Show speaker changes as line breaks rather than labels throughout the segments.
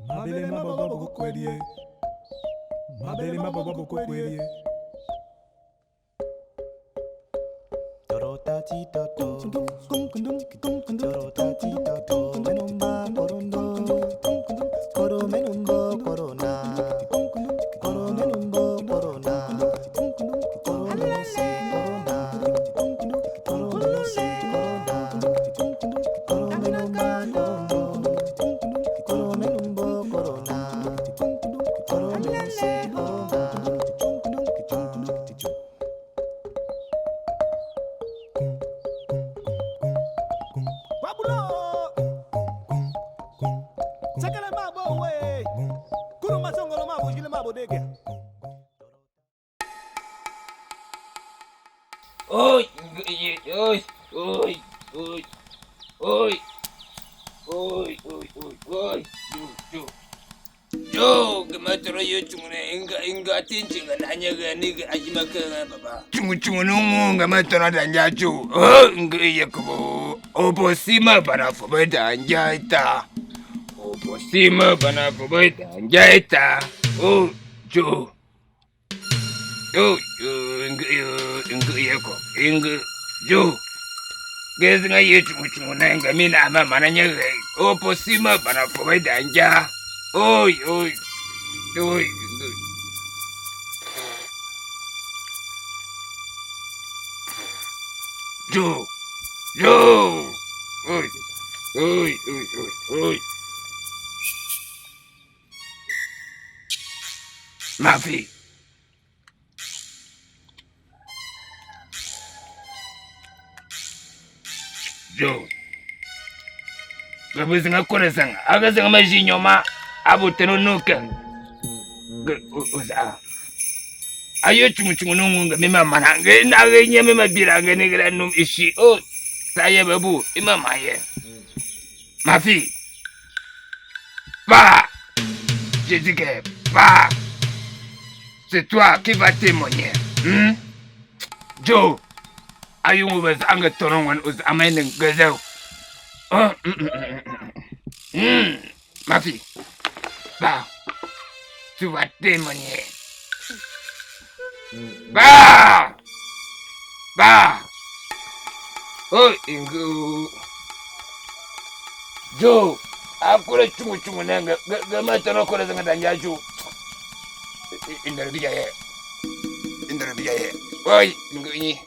Mabele mababa bokwelie. Mabele mababa bokwelie.
Torotati toto. Torotati toto. Menumba korondo. Koro menumbo korona. Koro menumbo korona. Koro no se korona. Koro no se korona. Koro menumba korondo. Koro menumbo korona. Koro no se korona.
Babulo. Sakala mabo we. Kuru masongolo mabo jile mabo dege.
Oi, oi, oi, oi, oi, oi, oi, oi, oi, yo, kematoro yo chungune inga tinchinga nanyaga niga ajimaka baba. Chungu ngamatoro danjachu. Oh, inga yakubo. Oposima bana fobeta anjaita. Oposima bana fobeta anjaita. Oh, jo. Yo, inga yako. Inga jo. Gezi nga yetu muchungunanga mina ama mananyaga. Oposima bana fobeta anja. Oi, oi, oi. Jo, jo. Oi, oi, oi, oi, oi. Mafi. Jo. Gabuzi nga kore sanga. Agazi nga majinyoma. Abo teno nuka. Uza. Ayo chungu nunga mima manange. Nage nye mima birange negera num ishi. Oh. Saya babu. Ima maye. Mafi. Pa. J'ai dit que. Pa. C'est toi qui vas témoigner. Joe. Ayo ubaz anga torongan uz amainen gazel. Oh. Mafi. Pa. Tu vas témoigner. Bah! Bah! Oh, Ingu. Joe, akura chungu nanga. Gamata no kora zanga danjaju. Indara bijaye. Oi, Ingu ini.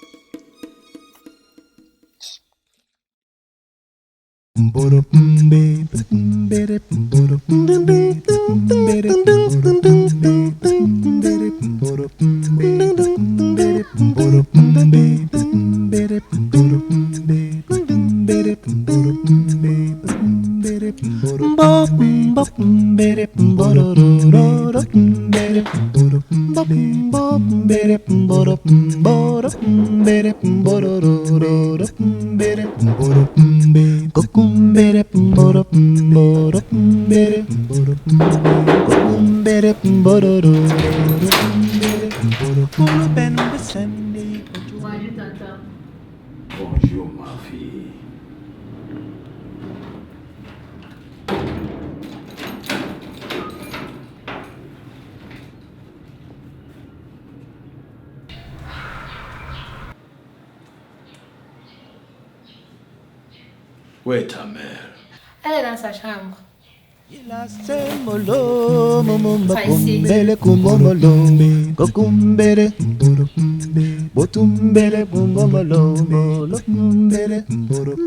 Bonjour ma fille. Où est ta mère?
Elle est dans sa chambre.
Molo momomba kumbele kumbomolo kokumbele botumbele kumbomolo molo kumbele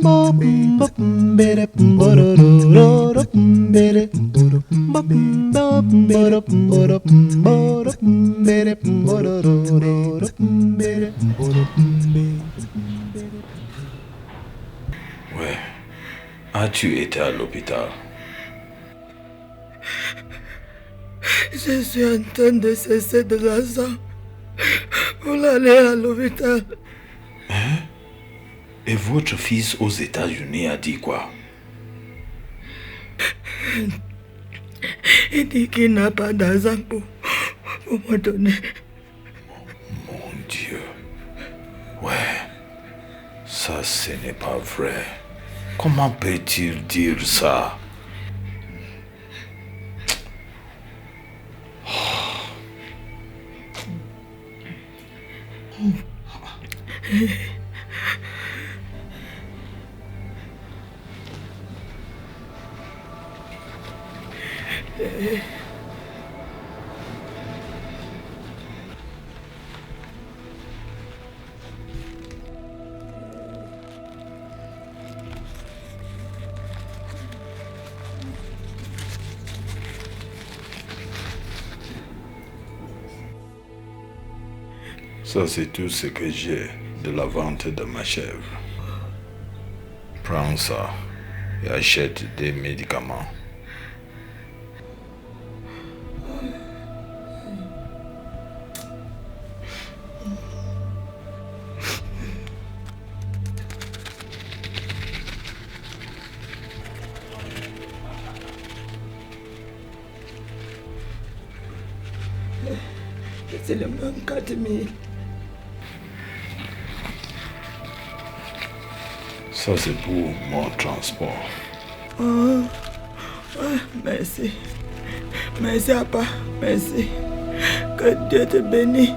bokumbele bororo kumbele bokumbele bororo kumbele bororo kumbele.
Ouais. As-tu été à l'hôpital?
Je suis en train de cesser de l'argent pour aller à l'hôpital.
Hein? Et votre fils aux États-Unis a dit quoi?
Il dit qu'il n'a pas d'argent pour me donner.
Mon Dieu. Ouais. Ça, ce n'est pas vrai. Comment peut-il dire ça? Ça, c'est tout ce que j'ai de la vente de ma chèvre. Prends ça et achète des médicaments.
C'est le même 4 000.
Ça, c'est pour mon transport.
Oh, merci. Merci, papa. Merci. Que Dieu te bénisse.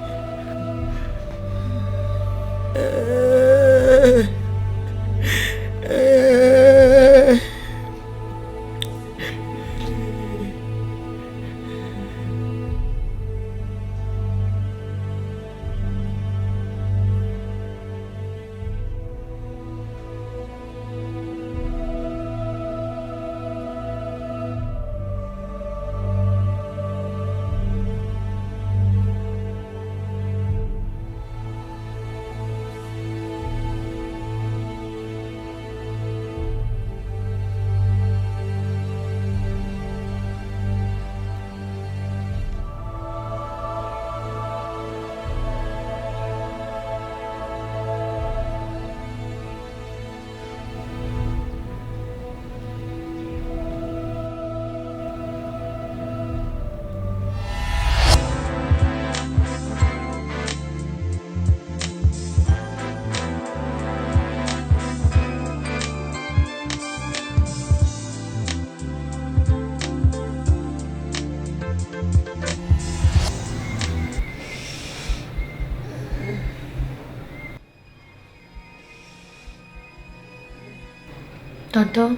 Tonton,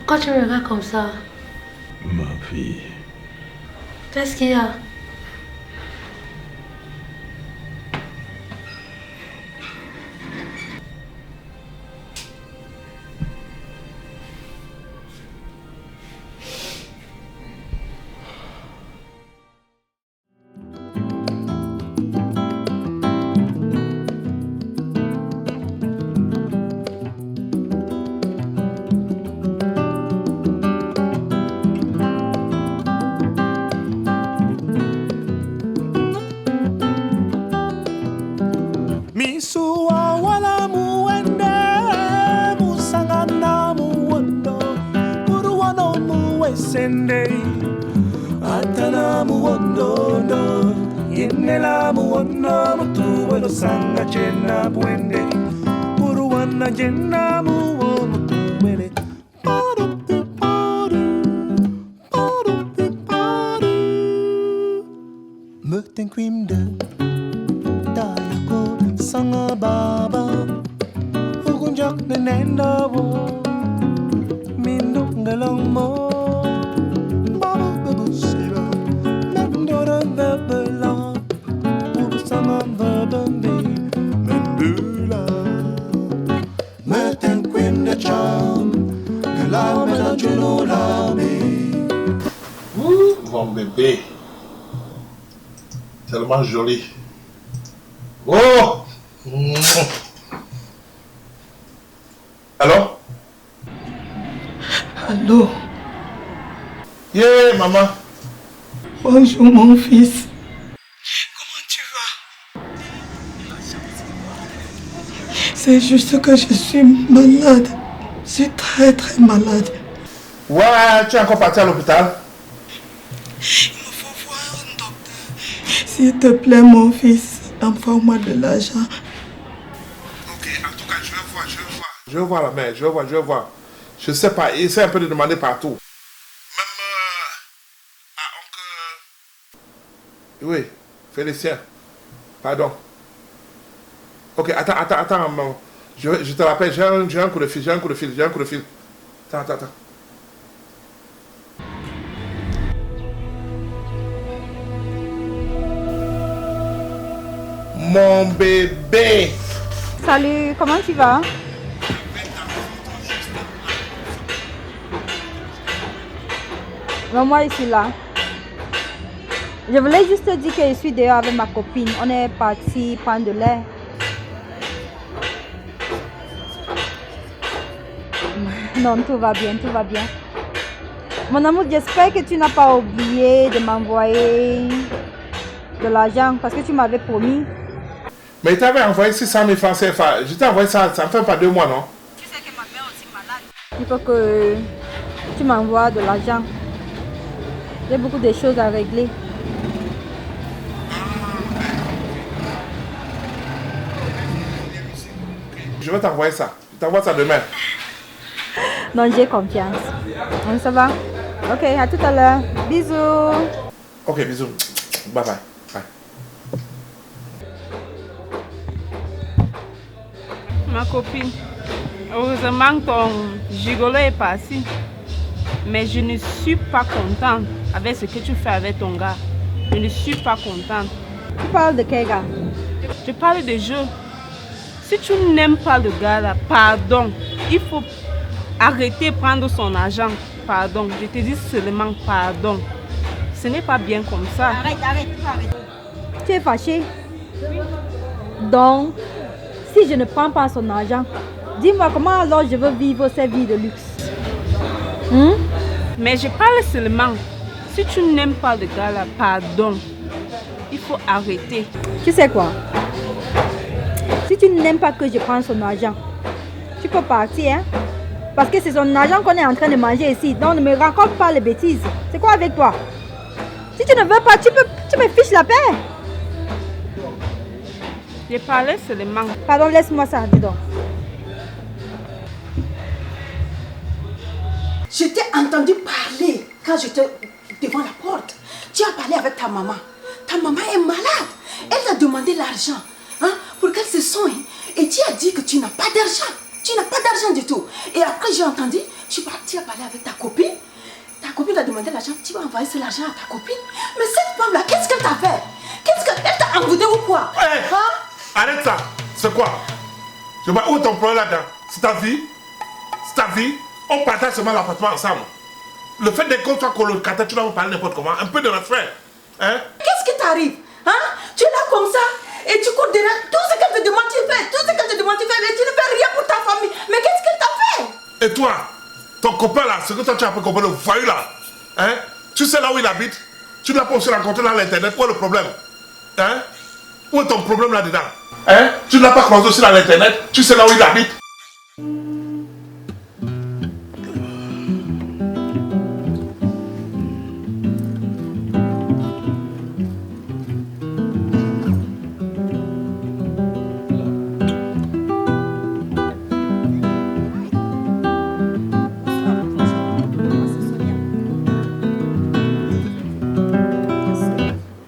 quand tu me regardes comme ça,
Ma fille,
qu'est-ce qu'il y a?
Misuwa wala muende musangana muwondo muruwano muwesende atana muwondo no yenela muwondo mutuwelo sanga chena bwende muruwana jena muwo mutuwele Muten kwimde Dayako sanga baba Ugunjak na nenda wo Mindok ngalong mo Baba babusiba Mendora babala Ubusama babambi Mendula Meten kwimde cham Galame la junolame
Mon bébé, tellement joli. Oh! Allô?
Allô?
Yeah, maman.
Bonjour, mon fils. Comment tu vas? C'est juste que je suis malade. Je suis très très malade.
Ouais, tu es encore parti à l'hôpital?
Il me faut voir un docteur. S'il te plaît, mon fils, envoie-moi de l'argent.
Ok, en tout cas, je vais voir. Je vais voir la mère, je vais voir. Je sais pas, essaie un peu de demander partout. Même à Oui, Félicien. Pardon. Ok, attends, maman. Je te rappelle, j'ai un coup de fil. Attends. Mon bébé.
Salut, comment tu vas? Moi, je suis là. Je voulais juste te dire que je suis dehors avec ma copine. On est parti prendre de l'air. Non, tout va bien. Mon amour, j'espère que tu n'as pas oublié de m'envoyer de l'argent parce que tu m'avais promis.
Mais tu t'avais envoyé 600 000 francs CFA. Je t'ai envoyé ça me fait pas 2 mois, non?
Tu sais que ma mère est aussi malade. Il faut que tu m'envoies de l'argent. J'ai beaucoup de choses à régler.
Je vais t'envoyer ça. Je t'envoie ça demain.
Non, j'ai confiance. Ça va? Ok, à tout à l'heure. Bisous.
Ok, bisous. Bye.
Ma copine, heureusement que ton gigolo est parti. Mais je ne suis pas contente avec ce que tu fais avec ton gars. Je ne suis pas contente.
Tu parles de quel gars?
Je parle de jeu. Si tu n'aimes pas le gars là, pardon. Il faut arrêter de prendre son argent. Pardon. Je te dis seulement pardon. Ce n'est pas bien comme ça.
Arrête. Tu es fâché? Donc, si je ne prends pas son argent, dis-moi comment alors je veux vivre cette vie de luxe?
Mais je parle seulement. Si tu n'aimes pas le gars là, pardon. Il faut arrêter.
Tu sais quoi? Si tu n'aimes pas que je prenne son argent, tu peux partir, hein? Parce que c'est son argent qu'on est en train de manger ici. Donc ne me raconte pas les bêtises. C'est quoi avec toi? Si tu ne veux pas, tu me fiches la paix.
Je parlais seulement.
Pardon, laisse-moi ça, dis donc.
Je t'ai entendu parler quand j'étais devant la porte. Tu as parlé avec ta maman. Ta maman est malade. Elle t'a demandé l'argent pour qu'elle se soigne. Et tu as dit que tu n'as pas d'argent. Tu n'as pas d'argent du tout. Et après, j'ai entendu, tu as parlé avec ta copine. Ta copine t'a demandé l'argent. Tu vas envoyer cet argent à ta copine. Mais cette femme-là, qu'est-ce qu'elle t'a fait? Qu'est-ce qu'elle t'a envoûté ou quoi?
Arrête ça. C'est quoi? Je vois où est ton problème là-dedans? C'est ta vie? On partage seulement l'appartement ensemble. Le fait d'être qu'on soit colocataire, tu dois me parler n'importe comment. Un peu de respect.
Qu'est-ce qui t'arrive? Tu es là comme ça et tu cours derrière. Tout ce qu'elle te demande, tu fais. Tout ce qu'elle te demande, tu fais. Mais tu ne fais rien pour ta famille. Mais qu'est-ce qu'elle t'a fait?
Et toi, ton copain là, ce que toi tu as appris comme le voyou là, tu sais là où il habite? Tu ne l'as pas aussi rencontré dans l'internet. Où est le problème? Où est ton problème là-dedans? Tu ne l'as pas croisé aussi dans l'internet? Tu sais là où il habite?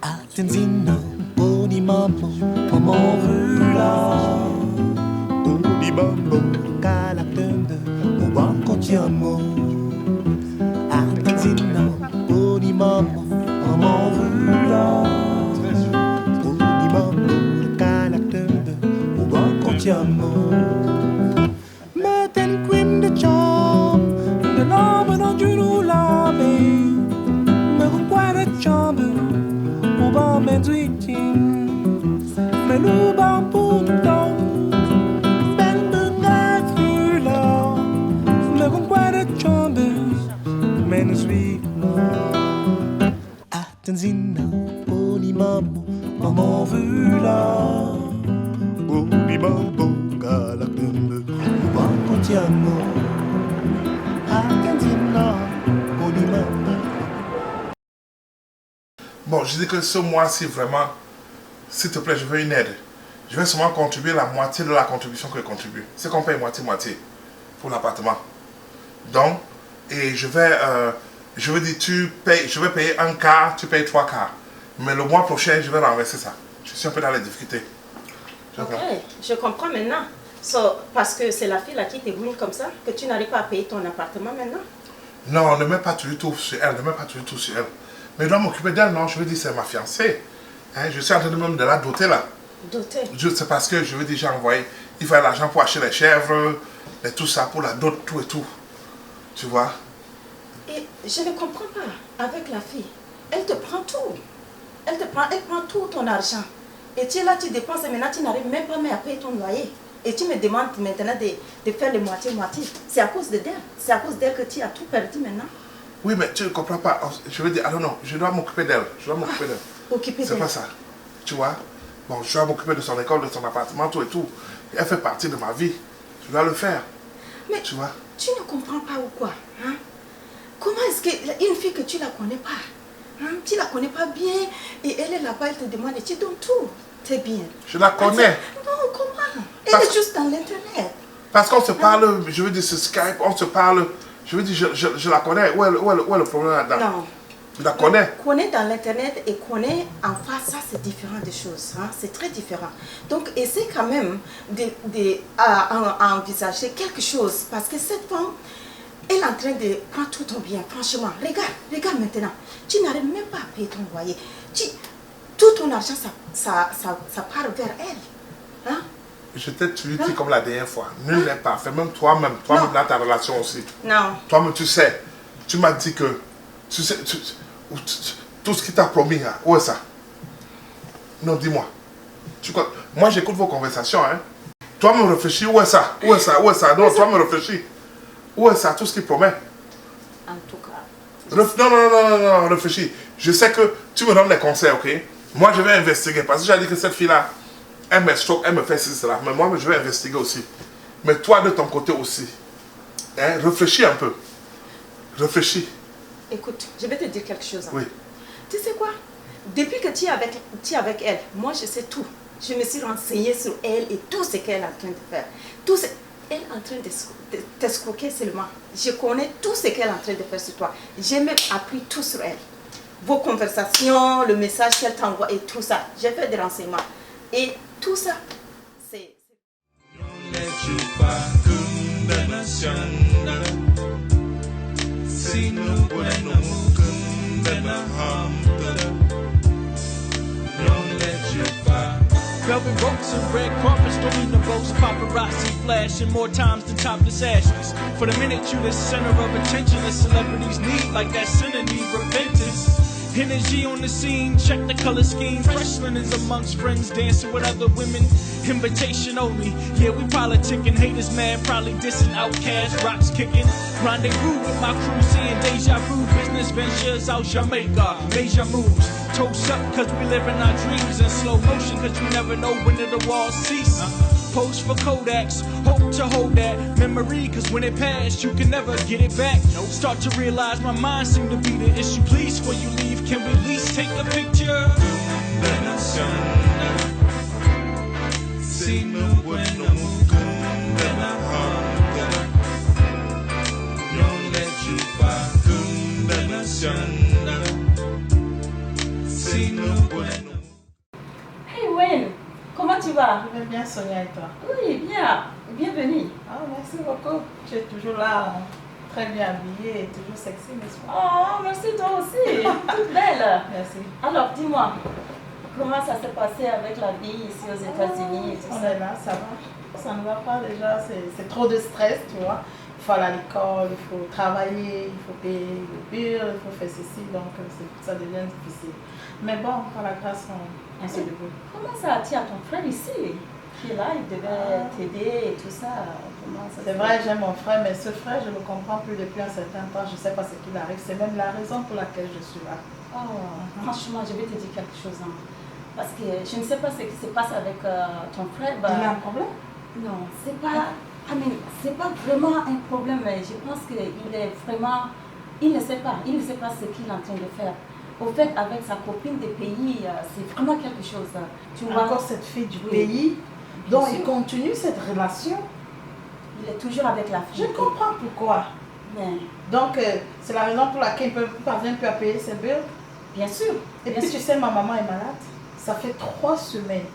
Atenzino, Bonimambo, Pomorula, Bonimambo, Calactende, Obancotiamo. Atenzino, Bonimambo, Pomorula, Bonimambo, Calactende, Obancotiamo. Matin queen de charm, de l'homme dans du lame, me repoint de chambre. Uba menzuitin, meluba puto, ben bunga fula, me conquere chambers, menusuila. Atenzina, bonimambo, maman vula, bonimambo, galactumbe, uba contiamo. Atenzina, bonimambo.
Bon, je dis que ce mois-ci, vraiment, s'il te plaît, je veux une aide. Je vais seulement contribuer la moitié de la contribution que je contribue. C'est qu'on paye moitié-moitié pour l'appartement. Donc, et je vais dire, je vais payer un quart, tu payes 3 quarts. Mais le mois prochain, je vais renverser ça. Je suis un peu dans les difficultés.
Ok, je comprends maintenant. Parce que c'est la fille là qui te brûle comme ça, que tu n'arrives pas à payer ton appartement maintenant.
Non, ne mets pas tout du tout sur elle, ne mets pas tout du tout sur elle. Mais je dois m'occuper d'elle, non, je veux dire, c'est ma fiancée. Hein, je suis en train de même de la doter là.
Doter?
C'est parce que je veux déjà envoyer, il fallait l'argent pour acheter les chèvres, et tout ça, pour la dot, tout et tout. Tu vois?
Et je ne comprends pas, avec la fille, elle te prend tout. Elle prend tout ton argent. Et tu es là, tu dépenses et maintenant tu n'arrives même pas à payer ton loyer. Et tu me demandes maintenant de faire le moitié-moitié. C'est à cause d'elle. C'est à cause d'elle que tu as tout perdu maintenant.
Oui, mais tu ne comprends pas. Je veux dire, non, je dois m'occuper d'elle. Je dois m'occuper d'elle.
Occuper d'elle.
C'est pas ça. Tu vois? Bon, je dois m'occuper de son école, de son appartement, tout et tout. Elle fait partie de ma vie. Je dois le faire.
Mais
tu vois?
Tu ne comprends pas ou quoi? Hein? Comment est-ce qu'une fille que tu ne la connais pas, hein? Tu ne la connais pas bien et elle est là-bas, elle te demande et tu donnes tout. T'es bien.
Je la connais.
Non, comment? Elle est juste dans l'internet.
Parce qu'on se parle, je veux dire, sur Skype, on se parle. Je veux dire, je la connais. Où est le problème là-dedans?
Non.
Je la connais.
Connaît dans l'internet et connaît en face, ça c'est différent des choses. Hein? C'est très différent. Donc essaie quand même d'envisager quelque chose. Parce que cette femme, elle est en train de prendre tout ton bien. Franchement, regarde maintenant. Tu n'arrives même pas à payer ton loyer. Tout ton argent, ça part vers elle. Hein?
Je t'ai dit comme la dernière fois. Nul n'est parfait. Même toi-même dans ta relation aussi.
Non.
Toi-même, tu sais. Tu m'as dit que... Tu sais, tout ce qu'il t'a promis, hein, où est ça? Non, dis-moi. Moi, j'écoute vos conversations. Hein. Toi, me réfléchis, où est ça? Où est ça? Où est ça? Non, toi, me réfléchis. Où est ça? Tout ce qu'il promet.
En tout cas.
Non, réfléchis. Je sais que tu me donnes des conseils, ok? Moi, je vais investiguer. Parce que j'ai dit que cette fille-là, elle m'estroque, elle me fait cela. Mais moi, je vais investiguer aussi. Mais toi, de ton côté aussi. Hein, réfléchis un peu. Réfléchis.
Écoute, je vais te dire quelque chose. Hein.
Oui.
Tu sais quoi? Depuis que tu es avec elle, moi je sais tout. Je me suis renseignée sur elle et tout ce qu'elle est en train de faire. Elle est en train de t'escroquer seulement. Je connais tout ce qu'elle est en train de faire sur toi. J'ai même appris tout sur elle. Vos conversations, le message qu'elle t'envoie et tout ça. J'ai fait des renseignements. Et tout ça, c'est...
Velvet ropes and red carpets don't mean the boast. Paparazzi flashing more times than topless ashes. For the minute you the center of attention that celebrities need, like that sinner need repentance. Energy on the scene, check the color scheme. Fresh linens amongst friends, dancing with other women. Invitation only. Yeah, we politicking, haters mad, probably dissing outcasts, rocks kicking. Rendezvous with my crew, seeing deja vu. Business ventures out Jamaica, major moves. Toast up, cause we live in our dreams in slow motion, cause you never know when it'll all cease. Post for Kodaks, hope to hold that memory, cause when it passed, you can never get it back. Start to realize my mind seemed to be the issue. Please, before you leave, can we at least take a picture?
Hey Wayne, comment tu vas?
Je vais bien, Sonia, et toi?
Oui, bien. Bienvenue.
Ah, merci beaucoup. Tu es toujours là, très bien habillée et toujours sexy, n'est-ce pas?
Oh, merci toi aussi. Toute belle.
Merci.
Alors, dis-moi, comment ça s'est passé avec la vie ici aux États-Unis et tout
On
ça?
est là, ça va. Ça ne va pas déjà, c'est trop de stress, tu vois. Il faut aller à l'école, il faut travailler, il faut payer le bill, il faut faire ceci, donc ça devient difficile. Mais bon, par la grâce, on se débrouille.
Comment ça attire ton frère ici? Qui est là, il devait t'aider et tout ça.
C'est vrai, j'aime mon frère, mais ce frère, je ne le comprends plus depuis un certain temps. Je ne sais pas ce qu'il arrive. C'est même la raison pour laquelle je suis là.
Oh, franchement, je vais te dire quelque chose. Hein. Parce que je ne sais pas ce qui se passe avec ton frère.
Il a un problème?
Non, c'est pas... c'est pas vraiment un problème, mais je pense qu'il est vraiment... Il ne sait pas ce qu'il est en train de faire. Au fait, avec sa copine des pays, c'est vraiment quelque chose.
Tu vois, encore cette fille du pays, donc il continue cette relation.
Il est toujours avec la fille.
Je comprends pourquoi.
Mais...
Donc, c'est la raison pour laquelle il ne parvient plus à payer ses billes.
Bien sûr.
Et puis tu sais, ma maman est malade. Ça fait 3 semaines.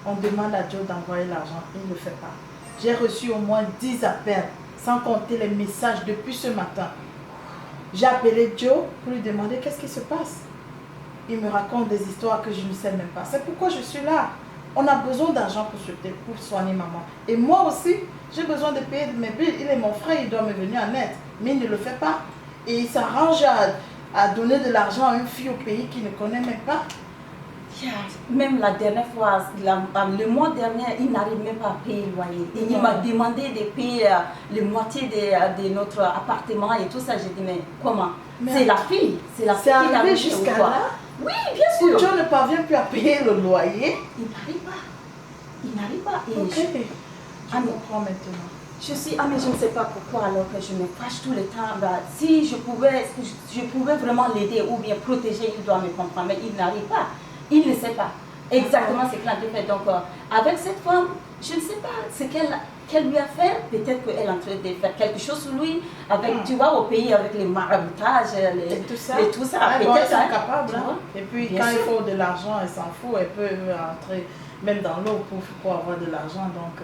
On demande à Joe d'envoyer l'argent. Il ne le fait pas. J'ai reçu au moins 10 appels, sans compter les messages depuis ce matin. J'ai appelé Joe pour lui demander qu'est-ce qui se passe. Il me raconte des histoires que je ne sais même pas. C'est pourquoi je suis là. On a besoin d'argent pour soigner maman. Et moi aussi, j'ai besoin de payer mes billes. Il est mon frère, il doit me venir en aide. Mais il ne le fait pas. Et il s'arrange à donner de l'argent à une fille au pays qu'il ne connaît même pas.
Même la dernière fois, le mois dernier, il n'arrive même pas à payer le loyer. Et il m'a demandé de payer la moitié de notre appartement et tout ça. J'ai dit, mais comment? C'est la fille. C'est la fille qui
arrivé jusqu'à là?
Oui, bien sûr.
Joe ne parvient plus à payer le loyer.
Il n'arrive pas. Il n'arrive pas. Et
ok. Je comprends maintenant.
Mais je ne sais pas pourquoi alors que je me fâche tout le temps. Si je pouvais vraiment l'aider ou bien protéger, il doit me comprendre. Mais il n'arrive pas. Il ne sait pas exactement ce qu'il a fait. Donc, avec cette femme, je ne sais pas ce qu'elle lui a fait. Peut-être qu'elle est en train de faire quelque chose sur lui. Avec, tu vois, au pays, avec les maraboutages, et tout ça.
Ils sont capables. Et puis, quand il faut de l'argent, elle s'en fout. Elle peut entrer même dans l'eau pour avoir de l'argent. Donc,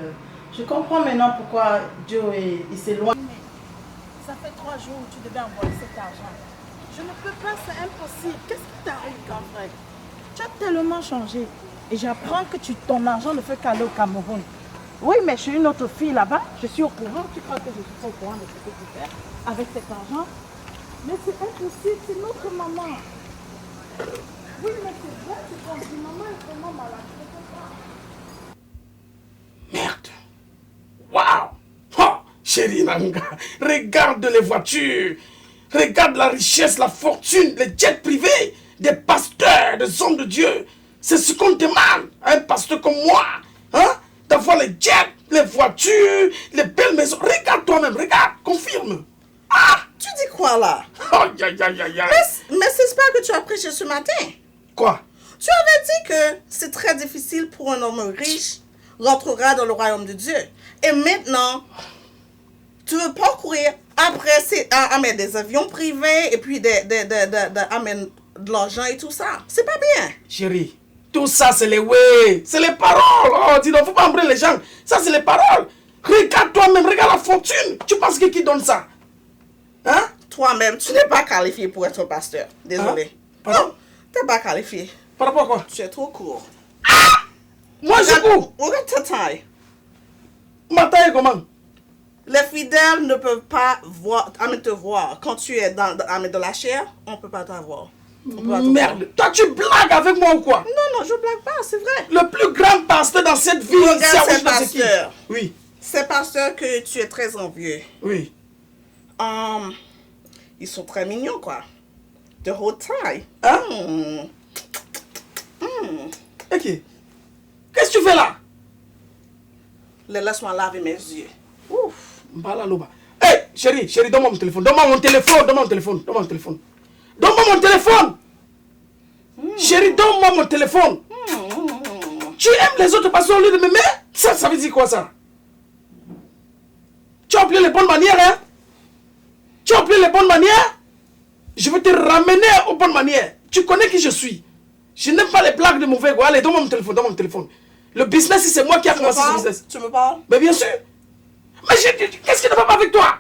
je comprends maintenant pourquoi Joe il s'éloigne. Ça fait 3 jours où tu devais envoyer cet argent. Je ne peux pas, c'est impossible. Qu'est-ce qui t'arrive, grand frère? Tu as tellement changé. Et j'apprends que ton argent ne fait qu'aller au Cameroun. Oui, mais je suis une autre fille là-bas. Je suis au courant. Tu crois que je suis pas au courant de ce que tu fais avec cet argent? Mais c'est impossible, c'est notre maman. Oui, mais c'est vrai, c'est comme si maman est vraiment malade.
Merde. Waouh. Oh, chérie Nanga, regarde les voitures. Regarde la richesse, la fortune, les jets privés des pasteurs, des hommes de Dieu. C'est ce qu'on demande à un pasteur comme moi. Hein? D'avoir les jets, les voitures, les belles maisons. Regarde toi-même, regarde, confirme. Ah!
Tu dis quoi là?
Oh, mais
c'est pas que tu as prêché ce matin.
Quoi?
Tu avais dit que c'est très difficile pour un homme riche rentrera dans le royaume de Dieu. Et maintenant, tu veux pas courir après des avions privés et puis de l'argent et tout ça. C'est pas bien.
Chérie, tout ça c'est les ouais, c'est les paroles. Oh, tu ne faut pas embrasser les gens. Ça c'est les paroles. Regarde toi-même, regarde la fortune. Tu penses que qui donne ça?
Hein? Toi-même, tu n'es pas qualifié pour être un pasteur. Désolé.
Hein? Pardon?
Tu n'es pas qualifié.
Par rapport à quoi?
Tu es trop court.
Ah! Moi je cours.
Regarde ta taille.
Ma taille comment?
Les fidèles ne peuvent pas te voir. Quand tu es dans la chair, on ne peut pas t'avoir.
Merde, toi tu blagues avec moi ou quoi?
Non, je blague pas, c'est vrai.
Le plus grand pasteur dans cette ville,
c'est pasteur.
Oui.
C'est pasteur que tu es très envieux.
Oui.
Ils sont très mignons, quoi. De haute taille.
Hein? Ok. Qu'est-ce que tu fais là?
Laisse-moi laver mes yeux.
Ouf. Hé, chérie, donne-moi mon téléphone. Donne-moi mon téléphone. Chérie, donne-moi mon téléphone. Tu aimes les autres pasteurs au lieu de m'aimer? Ça veut dire quoi ça? Tu as appelé les bonnes manières, hein? Je vais te ramener aux bonnes manières. Tu connais qui je suis. Je n'aime pas les blagues de mauvais goût. Allez, donne-moi mon téléphone. Le business, c'est moi qui a commencé ce business.
Tu me parles?
Mais bien sûr. Mais qu'est-ce qui ne va pas avec toi?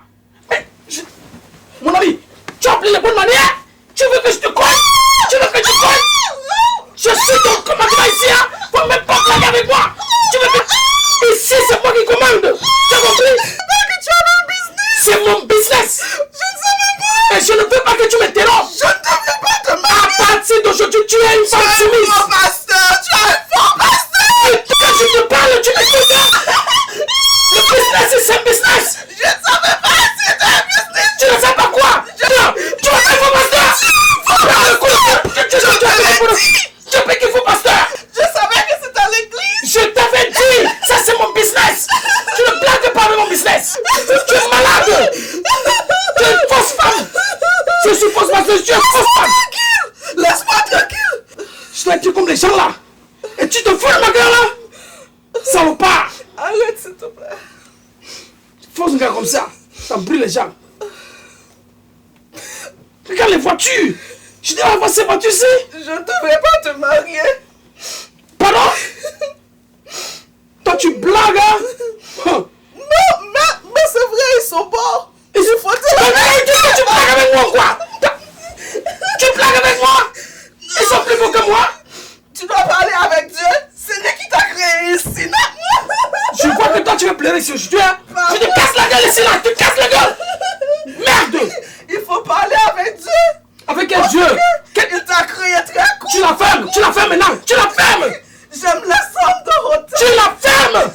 Mon ami, tu as appelé les bonnes manières? Tu veux que je te cogne? Je suis ton commandant ici, hein? Faut même pas blaguer avec moi. Tu veux que... Ici, c'est moi qui commande. Tu as compris? C'est mon business.
Je ne savais pas.
Et je ne veux pas que tu m'interrompes.
Je ne veux pas te marier.
À partir d'aujourd'hui, tu es une femme soumise.
Tu es un faux pasteur.
Quand je te parle, tu m'écoutes. Le business, c'est un business.
Je ne savais pas si c'était un business.
Tu ne sais pas quoi? Tu es un faux pasteur. Tu es qu'il faut pasteur.
Je savais que c'était à l'église.
Je t'avais dit, ça c'est mon business. Tu ne blagues pas avec mon business. Tu es malade. Tu es une fausse femme. Je suis fausse pasteur, tu es une fausse femme.
Laisse-moi tranquille.
Je dois être comme les gens là. Et tu te fous de ma gueule là. Salopard.
Arrête s'il te plaît.
Fausse gars comme ça brûle les gens. Regarde les voitures. Tu dois avancer, moi, tu sais.
Je ne devrais pas te marier.
Pardon? Toi, tu blagues, hein?
Non, mais c'est vrai, ils sont bons.
Il faut dire. Tu blagues avec moi, quoi? Tu blagues avec moi? Ils sont plus beaux que moi?
Tu dois parler avec Dieu. C'est lui qui t'a créé ici, non?
Je vois que toi, tu veux pleurer ici aujourd'hui, hein? Tu te casses la gueule ici, là! Tu te casses la gueule! Merde!
Il faut parler avec Dieu.
Avec quel Dieu?
Il t'a créé très court.
Tu la fermes maintenant! Tu la fermes!
J'aime les sommes de hauteur.
Tu la fermes!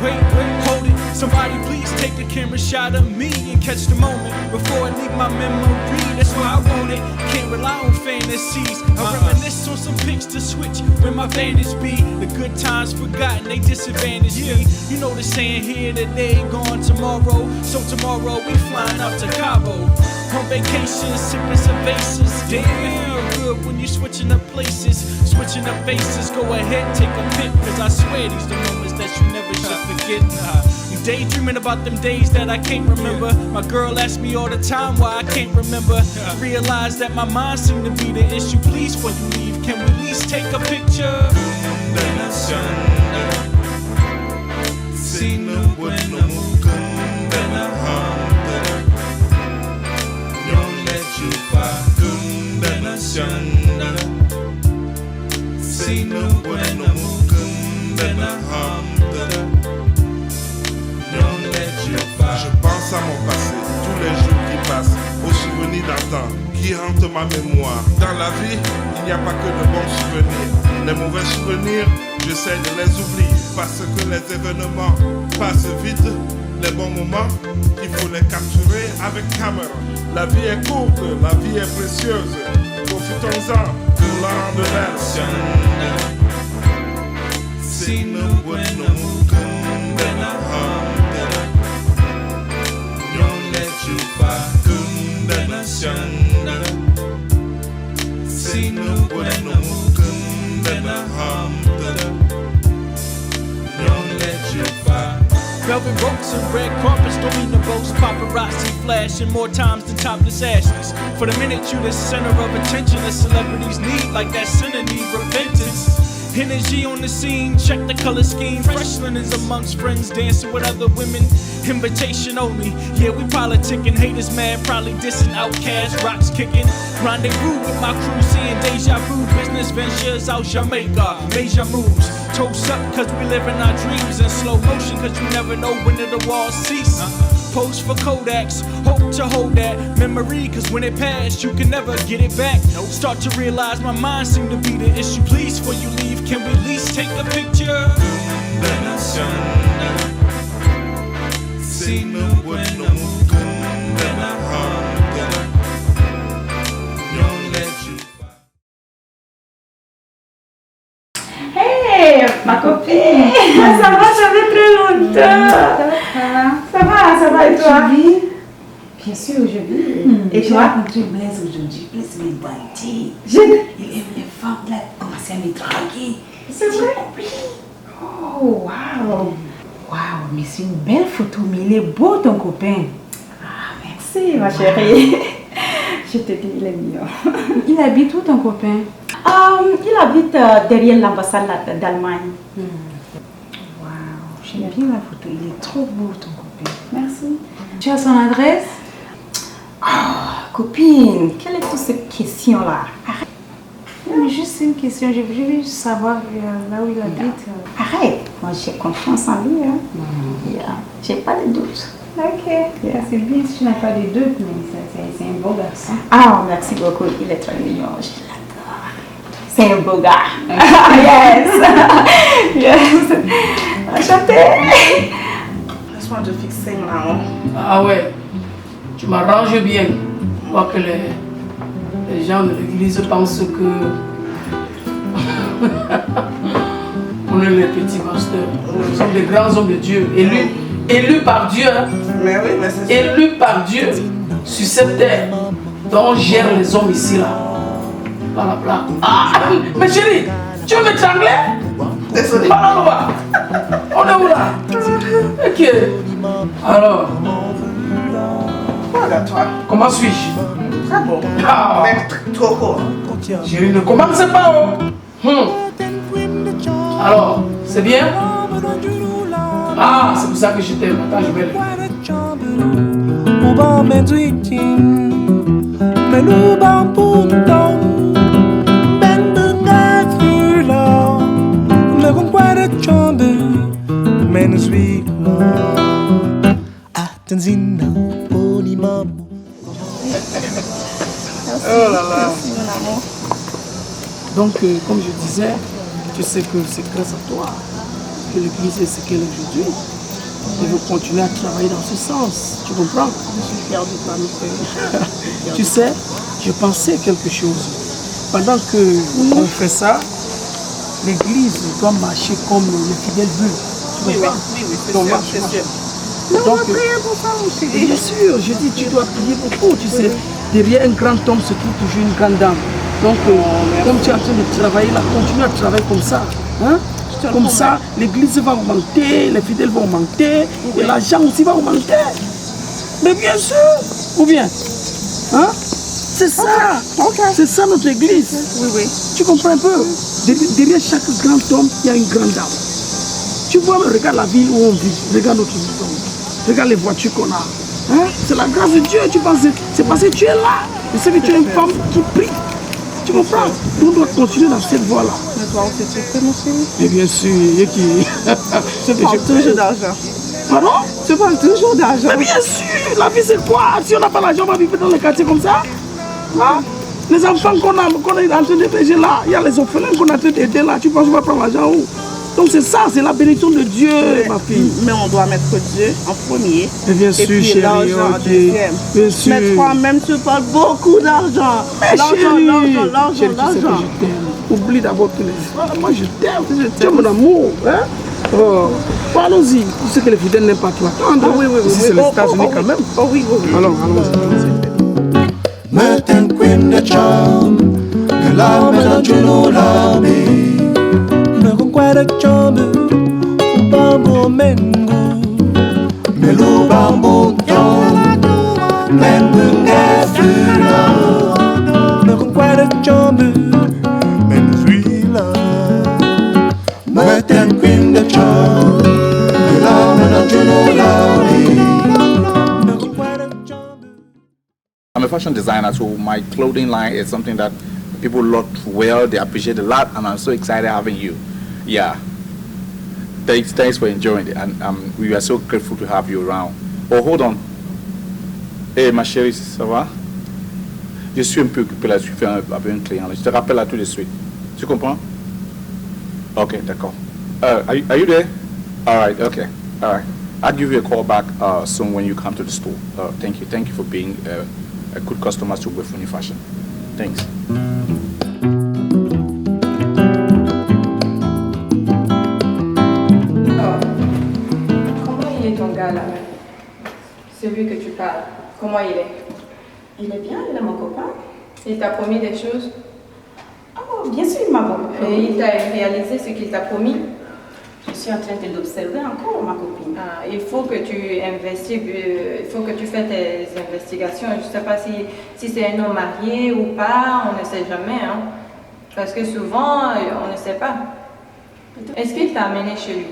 Wait, hold it. Somebody please take a camera shot of me and catch the moment before I leave my memory. That's why I want it. Can't rely on fantasies. I reminisce on some pics to switch where my vantage be. The good times forgotten, they disadvantage me. You know the saying here today, gone tomorrow. So tomorrow we flying out to Cabo. On vacation, sipping some vases. Damn, it feel good when you switching up places, switching up faces. Go ahead, take a pic, cause I swear these the moments that you never should forget. I'm daydreaming about them days that I can't remember. My girl asks me all the time why I can't remember. I realize that my mind seemed to be the issue. Please, before you leave, can we at least take a picture?
Je pense à mon passé, tous les jours qui passent, aux souvenirs d'antan qui hantent ma mémoire. Dans la vie, il n'y a pas que de bons souvenirs. Les mauvais souvenirs, j'essaie de les oublier. Parce que les événements passent vite, les bons moments, il faut les capturer avec caméra. La vie est courte, la vie est précieuse. Profitons-en pour la rendre belle.
Velvet ropes and red carpets don't mean the boast. Paparazzi flashing more times than topless ashes. For the minute, you the center of attention that celebrities need, like that sinner need repentance. Energy on the scene, check the color scheme. Fresh linens amongst friends, dancing with other women. Invitation only. Yeah, we politicking, haters mad, probably dissing outcasts, rocks kicking. Rendezvous with my crew, seeing deja vu. Business ventures out Jamaica, major moves. Toast up, cause we live in our dreams in slow motion, cause you never know when the walls cease. Post for Kodaks, hope to hold that memory, cause when it passed, you can never get it back. Start to realize my mind seemed to be the issue. Please, before you leave, can we at least take a picture?
Hey, ma copine. Ça va, ça fait très longtemps. Ça va et toi?
Tu vis? Bien sûr, je vis.
Et
J'ai
toi?
rencontré Blaise aujourd'hui. Blaise est bandit. Il aime les femmes. Là, il a commencé à me draguer.
C'est vrai?
Oh, waouh. Waouh, mais c'est une belle photo. Mais il est beau, ton copain.
Ah, merci, ma chérie. Je te dis, il est mignon.
Il habite où, ton copain?
Il habite derrière l'ambassade d'Allemagne.
Waouh, j'aime bien la photo. Il est trop beau, ton copain.
Merci.
Tu as son adresse?
Copine, quelle est toutes ces questions-là? Arrête.
Mais juste une question. Je veux juste savoir là où il habite.
Arrête. Moi, j'ai confiance en lui. Hein. Yeah. J'ai pas de doute.
Ok. Yeah. C'est bien si tu n'as pas de doute, mais c'est un beau garçon.
Ah, merci beaucoup. Il est très mignon. Je l'adore. C'est un beau gars. Yes. Yes. Enchanté.
Laisse-moi te fixer là.
Ah ouais, tu m'arranges bien. Moi que les gens de l'église pensent que on est les petits pasteurs. Nous sommes des grands hommes de Dieu, élus par Dieu. Hein.
Mais oui, mais c'est ça.
Élus par Dieu sur cette terre dont on gère les hommes ici là. Par la plaque. Ah, mais chérie, tu veux m'étrangler?
Désolé.
On est où là? Ok. Alors.
à toi.
Comment suis-je?
Très bon.
Ah.
Trop court.
Chérie, ne commencez pas, oh. Alors, c'est bien? Ah, c'est pour ça que je t'aime. Attends, je vais le...
Oh là là. Merci, mon amour.
Donc, comme je disais, tu sais que c'est grâce à toi que l'église est ce qu'elle est aujourd'hui. Je veux continuer à travailler dans ce sens. Tu comprends?
Je suis fière de toi, mon frère.
Tu sais, je pensais quelque chose. Pendant qu'on fait ça, l'église doit marcher comme le fidèle veut.
Oui, c'est sûr, c'est sûr.
Donc,
on va prier pour ça, mon chéri.
bien sûr, je dis, tu dois prier pour tout. Tu sais, derrière un grand homme se trouve toujours une grande dame. Donc, comme tu es en train de travailler là, continue à travailler comme ça. Hein? Comme ça, l'église va augmenter, les fidèles vont augmenter, et l'argent aussi va augmenter. Mais bien sûr, ou bien, hein? C'est ça, c'est ça notre église.
Oui, oui.
Tu comprends un peu? Derrière chaque grand homme, il y a une grande dame. Tu vois, regarde la ville où on vit, regarde notre maison, regarde les voitures qu'on a. Hein? C'est la grâce de Dieu, tu penses, c'est parce que tu es là. Je sais que tu es une femme qui prie. Tu comprends? On doit continuer dans cette voie-là.
Mais toi, on s'est souffert, mon chéri.
Et bien sûr,
Tu parles toujours d'argent.
Pardon?
Tu parles toujours d'argent.
Mais bien sûr, la vie c'est quoi? Si on n'a pas l'argent, on va vivre dans les quartiers comme ça. Hein? Les enfants qu'on est en train d'héberger là, il y a les orphelins qu'on est en train d'aider là. Tu penses qu'on va prendre l'argent où? Donc c'est ça, c'est la bénédiction de Dieu, ma fille.
Mais on doit mettre Dieu en premier.
Et bien sûr,
puis
chérie,
l'argent en
ok.
deuxième.
Bien sûr.
Mais toi-même, tu parles beaucoup d'argent. L'argent.
Chérie, tu sais que je t'aime. Oublie d'abord tous les... Moi, je t'aime, mon amour. Hein? Oh. Bon, allons-y. Tu sais que les fidèles n'aiment pas toi.
Oui.
C'est les États-Unis quand même.
Oh oui.
Alors, allons-y.
Meten kwenda cham Galame na juno labi Megon kweda chambe Ubambo mengu Melu bambo yon Mengu ngefila Megon kweda chambe Venezuela Meten kwenda cham Galame na juno labi
I'm a fashion designer, so my clothing line is something that people love well, they appreciate a lot, and I'm so excited having you. Yeah. Thanks for enjoying it, and we are so grateful to have you around. Oh, hold on. Hey, ma chérie, ça va? Je suis un peu occupé là, je suis avec un client. Je te rappelle là tout de suite. Tu comprends? Ok, d'accord. Are you there? All right, okay. All right. I'll give you a call back soon when you come to the store. Thank you for being a good customer to Wefuni Fashion. Thanks.
Comment il est ton gars là? Celui que tu parles, comment il est?
Il est bien, il est mon copain.
Il t'a promis des choses?
Oh, bien sûr, il m'a promis.
Et il t'a réalisé ce qu'il t'a promis?
Je suis en train de l'observer encore, ma copine.
Ah, il faut que tu investigues, il faut que tu fasses tes investigations. Je ne sais pas si c'est un homme marié ou pas, on ne sait jamais. Hein? Parce que souvent, on ne sait pas. Est-ce qu'il t'a amené chez lui?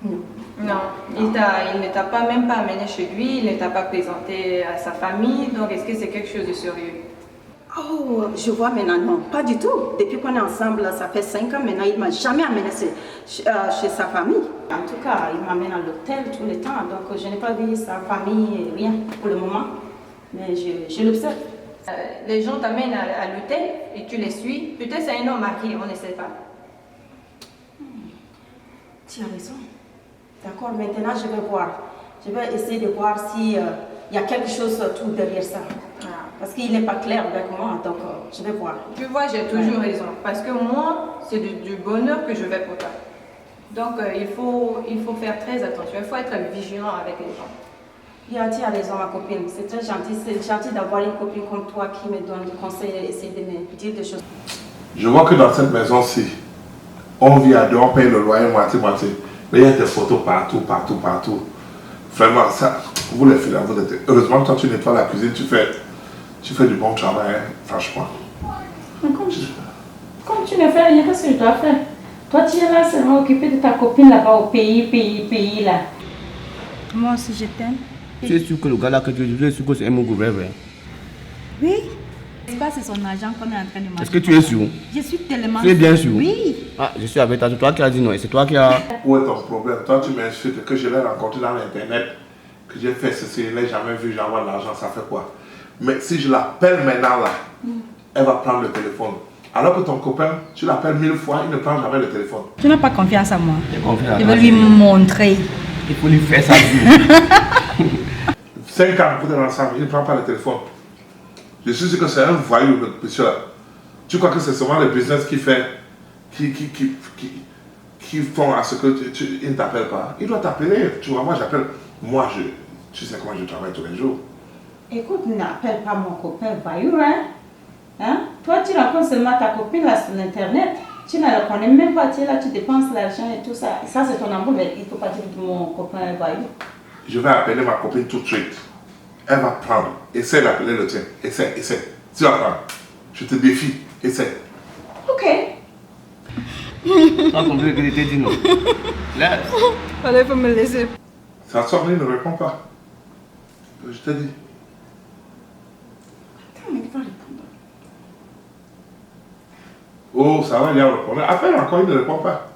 Non.
Non, il ne t'a pas même pas amené chez lui, il ne t'a pas présenté à sa famille. Donc, est-ce que c'est quelque chose de sérieux?
Oh, je vois maintenant, non, pas du tout. Depuis qu'on est ensemble, ça fait 5 ans maintenant, il ne m'a jamais amené chez sa famille. En tout cas, il m'amène à l'hôtel tout le temps, donc je n'ai pas vu sa famille, rien pour le moment. Mais je l'observe.
Les gens t'amènent à l'hôtel et tu les suis. Peut-être c'est un homme marié, on ne sait pas.
Tu as raison. D'accord, maintenant je vais voir. Je vais essayer de voir s'il y a quelque chose tout derrière ça. Parce qu'il n'est pas clair avec moi, donc je vais voir.
Tu vois, j'ai toujours raison. Parce que moi, c'est du bonheur que je vais pour toi. Donc, il faut faire très attention. Il faut être vigilant avec les gens.
Tu as raison, ma copine. C'est très gentil. C'est gentil d'avoir une copine comme toi qui me donne des conseils et essaie de me dire des choses.
Je vois que dans cette maison-ci, on vit à deux, on paye le loyer moitié-moitié. Mais il y a des photos partout. Vraiment, ça... Vous les filles, vous êtes... Heureusement, toi, tu nettoies la cuisine, tu fais du bon travail, hein, franchement.
Mais comme tu ne fais rien, qu'est-ce que je dois faire? Toi, tu es là seulement occupé de ta copine là-bas au pays là.
Moi aussi, je t'aime.
Tu es sûr que le gars là que tu es sûr que c'est un mot vrai?
Oui. C'est pas c'est son argent qu'on est en train de manger.
Est-ce que tu es sûr?
Je suis tellement
Tu es bien sûr?
Oui.
Ah, je suis avec toi. C'est toi qui as dit non et c'est toi qui as...
Où est ton problème? Toi, tu m'insultes que je l'ai rencontré dans l'internet, que j'ai fait ceci, je ne l'ai jamais vu, j'envoie de l'argent, ça fait quoi? Mais si je l'appelle maintenant là, elle va prendre le téléphone. Alors que ton copain, tu l'appelles 1000 fois, il ne prend jamais le téléphone.
Tu n'as pas confiance en moi.
Je
vais lui montrer.
Il faut lui faire ça.
5 ans pour être ensemble, il ne prend pas le téléphone. Je suis sûr que c'est un voyou, monsieur là. Tu crois que c'est seulement le business qui fait, qui font à ce que il ne t'appelle pas? Il doit t'appeler. Tu vois, moi j'appelle. Moi, tu sais comment je travaille tous les jours.
Écoute, n'appelle pas mon copain voyou, hein? Toi, tu rencontres seulement ta copine là sur internet. Tu ne la connais même pas, tu es là, tu dépenses l'argent et tout ça. Ça, c'est ton amour, mais il ne faut pas dire que mon copain est voyou.
Je vais appeler ma copine tout de suite. Elle va prendre. Essaie d'appeler le tien. Essaie. Tu vas prendre. Je te défie. Essaie.
Ok.
Tu as compris que je t'ai dit non. Laisse.
Allez, il faut me laisser.
Ça sort, il ne répond pas. Je te dis.
Attends, mais il va répondre.
Oh, ça va, il y a un problème. Appelle encore, il ne répond pas.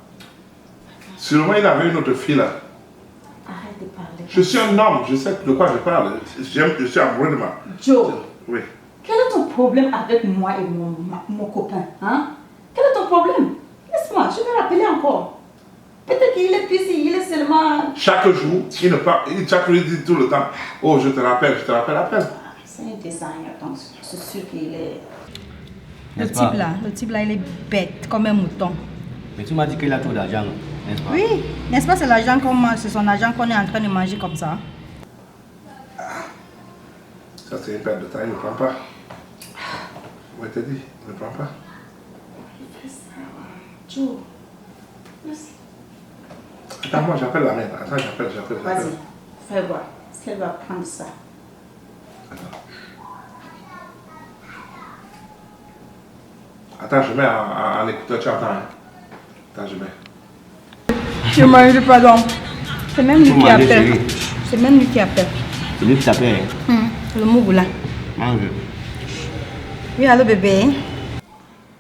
Sûrement, il avait une autre fille là.
Arrête de parler.
Je suis un homme, je sais de quoi je parle. Je suis amoureux de moi.
Joe,
Oui.
quel est ton problème avec moi et mon copain, hein? Quel est ton problème? Laisse-moi, je vais rappeler encore. Peut-être qu'il est busy, il est seulement...
Chaque jour, chaque jour, il dit tout le temps, oh, je te rappelle, appelle.
C'est un designer, donc je suis sûr qu'il est...
Le type là, il est bête comme un mouton.
Mais tu m'as dit qu'il a trop d'argent, n'est-ce pas?
Oui, n'est-ce pas, c'est son argent qu'on est en train de manger comme ça.
Ça, c'est une perte de temps, il ne prend pas. Moi, je te dis, il ne prend pas.
Joe, merci.
Attends, moi, j'appelle la mienne. Attends, j'appelle.
Vas-y, fais voir. Est-ce qu'elle va prendre ça?
Attends, je mets en écouteur, tu entends, hein? Attends, je mets.
Tu manges pas donc. C'est même lui qui appelle. C'est même lui qui appelle.
C'est lui qui t'appelle?
Le Mougoula.
Mange.
Oui, allô bébé.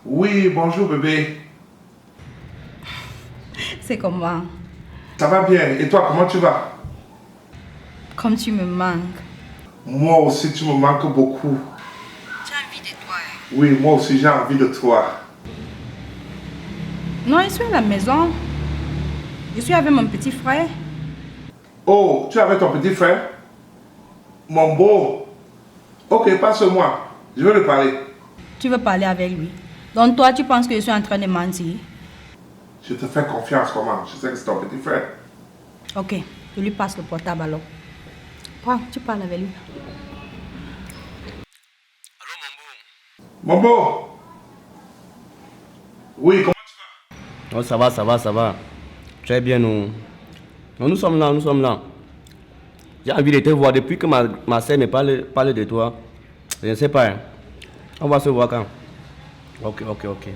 Oui, bonjour bébé.
C'est comment?
Ça va bien. Et toi, comment tu vas?
Comme tu me manques.
Moi aussi, tu me manques beaucoup.
J'ai envie de toi.
Oui, moi aussi, j'ai envie de toi.
Non, je suis à la maison. Je suis avec mon petit frère.
Oh, tu es avec ton petit frère? Mon beau. Ok, passe-moi. Je vais lui parler.
Tu veux parler avec lui. Donc toi, tu penses que je suis en train de mentir?
Je te fais confiance, comment? Je sais que c'est ton petit frère.
Ok, je lui passe le portable alors. Prends, tu parles avec lui.
Mon beau. Oui, comment tu vas?
Oh, ça va. Très bien, nous. Nous sommes là. J'ai envie de te voir depuis que ma sœur me parle de toi. Je ne sais pas. Hein. On va se voir quand? Ok,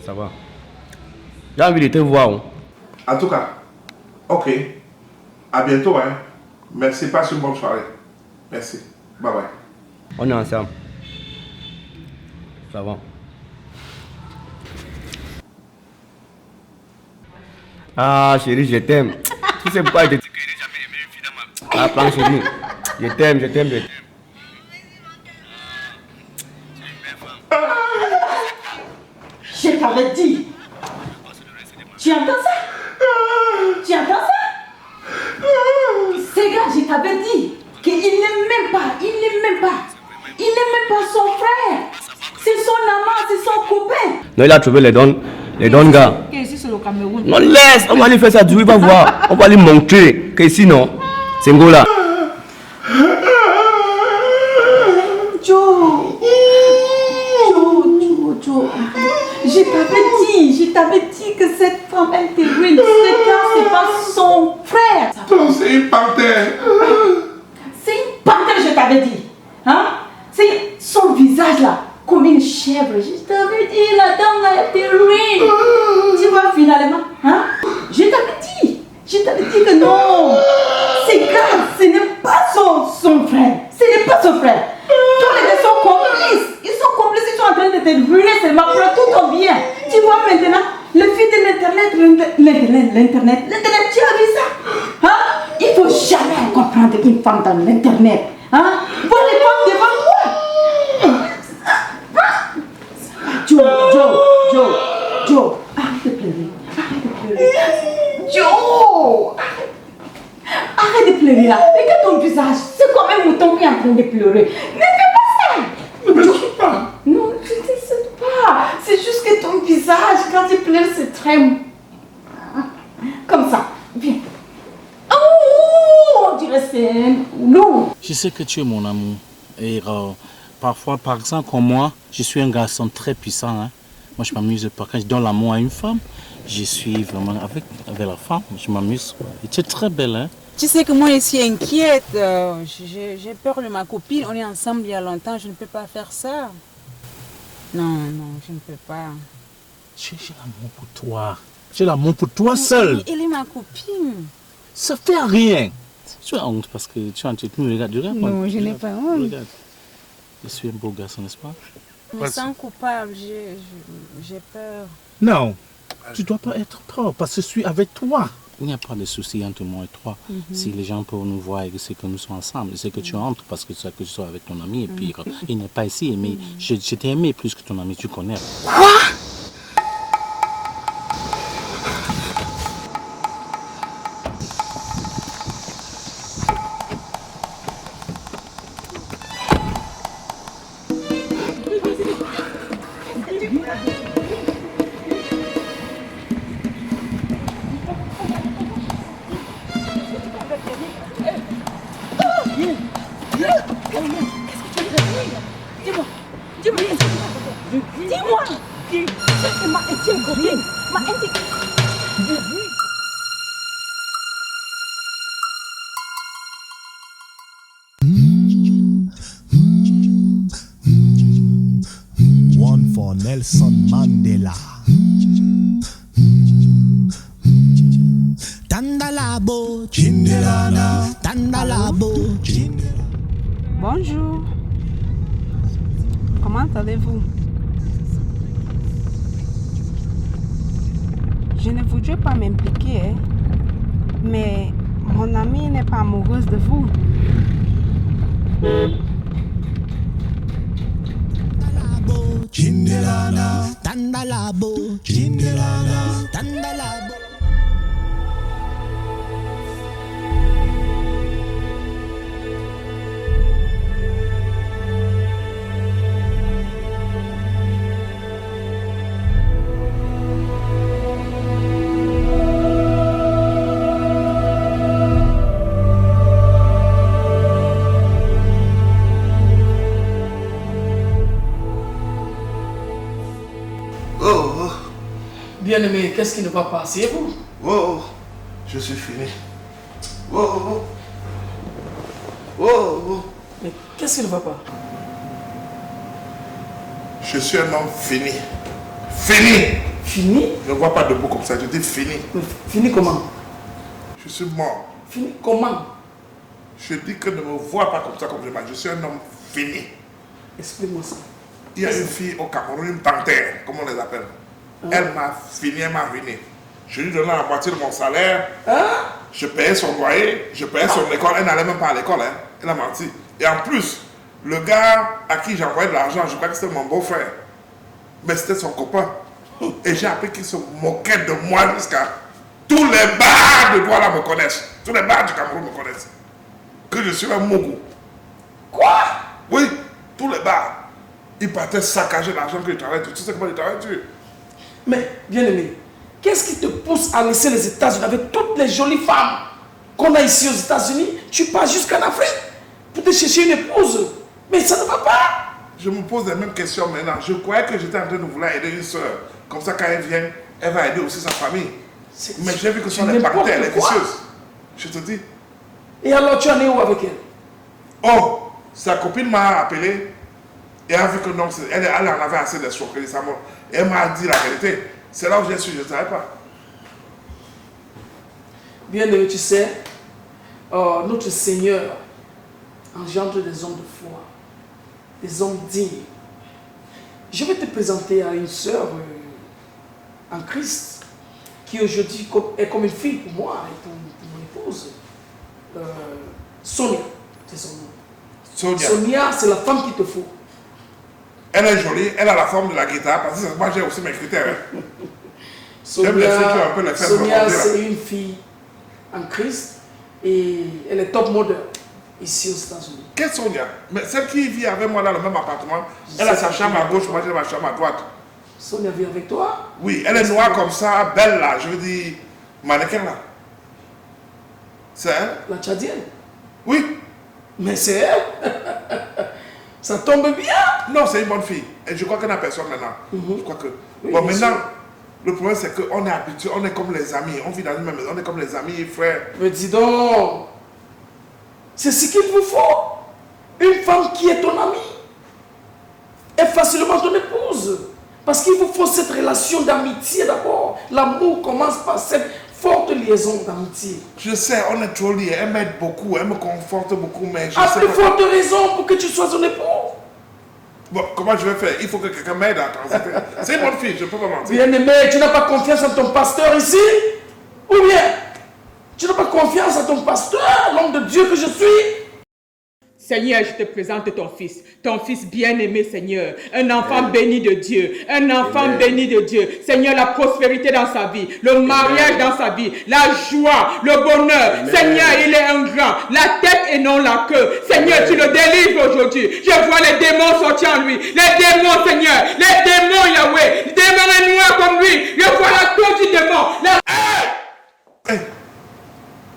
ça va. J'ai envie de te voir. Hein.
En tout cas, ok. À bientôt, hein. Merci, passe une bonne soirée. Merci. Bye bye.
On est ensemble. Ça va. Ah, chérie, je t'aime. Tu sais pourquoi je te dis que je n'ai jamais aimé une fille dans ma... Ah, prends, chérie. Je t'aime.
Je t'avais dit. Tu entends ça? C'est gars, je t'avais dit qu'il n'aime même pas. Il n'aime même pas son frère. C'est son amant, c'est son copain.
Non, il a trouvé les dons gars.
Ici, c'est le Cameroun.
Non, laisse, on va lui faire ça, il va voir. On va lui montrer que ici, non. C'est Ngola.
Joe. Je t'avais dit que cette femme, elle te ruine. Ce gars, c'est pas son frère.
Non, c'est une panthère.
C'est une panthère. t'avais dit. Hein? C'est son visage là, comme une chèvre. Je t'avais dit, la dame là était ruine. Tu vois, finalement, hein? Je t'avais dit que non. C'est grave, ce n'est pas son frère. Ce n'est pas son frère. Tous les deux sont complices. Ils sont en train de te ruiner seulement pour tout ton bien. Tu vois maintenant, le fil de l'Internet, tu as vu ça? Hein? Il ne faut jamais comprendre une femme dans l'Internet. Hein? Vois les femmes devant toi. Joe, arrête de pleurer. Joe, arrête de pleurer là. Regarde ton visage. C'est comme un mouton qui est en train de pleurer. Ne fais pas ça.
Ne me saute pas.
Non, tu ne te sautes pas. C'est juste que ton visage, quand tu pleures, c'est très... Comme ça. Viens. Oh, on dirait c'est un loup.
Je sais que tu es mon amour. Et parfois, par exemple, comme moi, je suis un garçon très puissant. Hein. Moi, je m'amuse pas. Quand je donne l'amour à une femme, je suis vraiment avec la femme. Je m'amuse. Et tu es très belle. Hein.
Tu sais que moi, je suis inquiète. J'ai peur de ma copine. On est ensemble il y a longtemps. Je ne peux pas faire ça. Non, je ne peux pas.
J'ai l'amour pour toi. J'ai l'amour pour toi seul.
Elle est ma copine.
Ça fait rien. Tu as honte parce que tu me regardes.
Non, je n'ai pas honte.
Regarde. Je suis un beau garçon, n'est-ce pas?
Je me sens coupable. J'ai peur.
Non. Tu ne dois pas être peur parce que je suis avec toi. Il n'y a pas de souci entre moi et toi. Si les gens peuvent nous voir et que c'est que nous sommes ensemble, c'est que tu entres parce que c'est que je sois avec ton ami et puis il n'est pas ici. Mais je t'ai aimé plus que ton ami, tu connais.
Quoi?
One for Nelson Mandela. Tandalabo, Chindelana, Tandalabo, Chindelana.
Bonjour. Comment allez-vous? Je ne voudrais pas m'impliquer, hein, mais mon amie n'est pas amoureuse de vous.
Chindelana, Tandalabo, Chindelana, Tandalabo.
Bien-aimé, qu'est-ce qui ne va pas? C'est vous?
Oh, je suis fini. Oh.
Mais qu'est-ce qui ne va pas?
Je suis un homme fini. Fini!
Fini?
Je ne vois pas de mots comme ça, je dis fini.
Mais fini comment?
Je suis mort.
Fini comment?
Je dis que ne me vois pas comme ça, comme je m'appelle. Je suis un homme fini.
Explique-moi ça.
Il y a une fille au Cameroun, une panthère, comme on les appelle. Elle m'a fini, elle m'a ruiné. Je lui donnais la moitié de mon salaire. Je payais son loyer, je payais son école. Elle n'allait même pas à l'école, hein. Elle a menti. Et en plus, le gars à qui j'envoyais de l'argent, je crois que c'était mon beau-frère. Mais c'était son copain. Et j'ai appris qu'il se moquait de moi jusqu'à... Tous les bars de Douala me connaissent. Tous les bars du Cameroun me connaissent. Que je suis un mougou. Quoi? Oui, tous les bars. Ils partaient saccager l'argent que je travaille. Tu sais comment ils travaillent, tu?
Mais, bien-aimé, qu'est-ce qui te pousse à laisser les États-Unis avec toutes les jolies femmes qu'on a ici aux États-Unis? Tu pars jusqu'en Afrique pour te chercher une épouse. Mais ça ne va pas.
Je me pose les mêmes questions maintenant. Je croyais que j'étais en train de vouloir aider une soeur. Comme ça, quand elle vient, elle va aider aussi sa famille. Mais j'ai vu que ce sont les partenaires, elle est vicieuse. Je te dis.
Et alors, tu en es où avec elle?
Oh, Sa copine m'a appelé et a vu que non, elle en avait assez d'escroquerie. Et elle m'a dit la vérité. C'est là où j'ai su, je ne savais pas.
Bien-aimé, tu sais, notre Seigneur engendre des hommes de foi, des hommes dignes. Je vais te présenter à une sœur en Christ qui aujourd'hui est comme une fille pour moi et pour mon épouse. Sonia, c'est son nom. Sonia, c'est la femme qu'il te faut.
Elle est jolie, elle a la forme de la guitare, parce que moi j'ai aussi mes critères.
Sonia, c'est une fille en Christ et elle est top model ici aux États-Unis.
Quelle Sonia? Mais celle qui vit avec moi dans le même appartement, elle a sa chambre à gauche, moi j'ai ma chambre à droite.
Sonia vit avec toi?
Oui, elle est noire comme ça, belle là, je veux dire, mannequin là. C'est elle?
La Tchadienne?
Oui.
Mais c'est elle. Ça tombe bien.
Non, c'est une bonne fille. Et je crois qu'elle n'a personne maintenant. Je crois que... Oui, bon, maintenant, le problème c'est qu'on est habitué, on est comme les amis. On vit dans une même maison, on est comme les amis, frères.
Mais dis donc, c'est ce qu'il vous faut. Une femme qui est ton amie est facilement ton épouse. Parce qu'il vous faut cette relation d'amitié d'abord. L'amour commence par cette forte liaison d'amitié.
Je sais, on est trop liés. Elle m'aide beaucoup, elle me conforte beaucoup, mais je
à
sais
plus
pas...
forte raison pour que tu sois son époux.
Bon, comment je vais faire? Il faut que quelqu'un m'aide à transiter. C'est une bonne fille, je ne peux pas mentir.
Bien-aimé, tu n'as pas confiance en ton pasteur ici? Ou bien, tu n'as pas confiance en ton pasteur, l'homme de Dieu que je suis?
Seigneur, je te présente ton fils bien-aimé, Seigneur, un enfant béni de Dieu, un enfant béni de Dieu. Seigneur, la prospérité dans sa vie, le mariage dans sa vie, la joie, le bonheur. Seigneur, il est un grand, la tête et non la queue. Seigneur, tu le délivres aujourd'hui. Je vois les démons sortir en lui, les démons, Seigneur, les démons, Yahweh, les démons noirs comme lui. Je vois la queue du démon.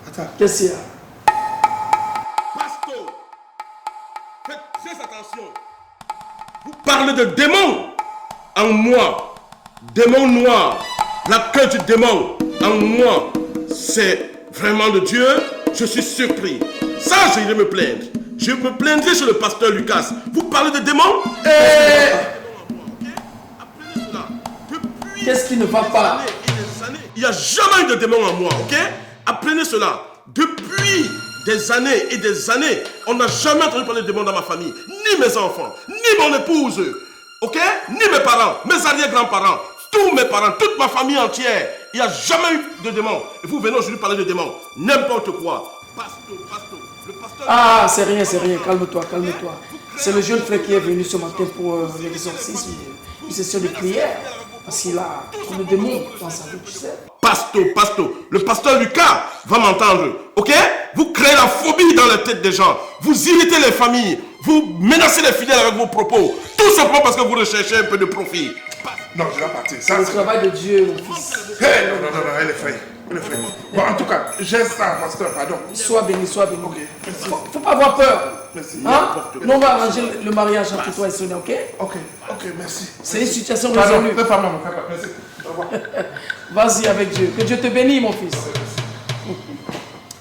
Attends.
Qu'est-ce qu'il y a?
Vous parlez de démons en moi, démon noir, la queue du démon en moi, c'est vraiment de Dieu. Je suis surpris. Ça, j'irai me plaindre. Je me plaindrai chez le pasteur Lucas. Vous parlez de démons?
Qu'est-ce qui ne va pas?
Il n'y a jamais eu de démon en moi, ok? Apprenez cela. Depuis des années et des années, on n'a jamais entendu parler de démons dans ma famille. Ni mes enfants, ni mon épouse, ok? Ni mes parents, mes arrière-grands-parents, tous mes parents, toute ma famille entière. Il n'y a jamais eu de démons. Et vous venez aujourd'hui parler de démons. N'importe quoi. Le pasteur...
Ah, c'est rien, calme-toi, calme-toi. C'est le jeune frère qui est venu ce matin pour l'exorcisme, une session de prière. Parce qu'il a trop de démons dans sa vie, tu sais.
Pasto, le pasteur Lucas va m'entendre, ok? Vous créez la phobie dans la tête des gens. Vous irritez les familles. Vous menacez les fidèles avec vos propos. Tout simplement parce que vous recherchez un peu de profit.
Non, je vais partir.
C'est le travail de Dieu, mon fils.
Hey, non, elle est faillie. Bon, en tout cas, j'ai ça, pasteur, pardon.
Sois béni, sois béni.
Ok, merci.
Faut pas avoir peur.
Merci.
Hein? Nous, on va arranger le mariage entre toi et Sonia, ok?
Ok, merci.
C'est une situation résolue.
Merci. Au revoir.
Vas-y avec Dieu. Que Dieu te bénisse, mon fils.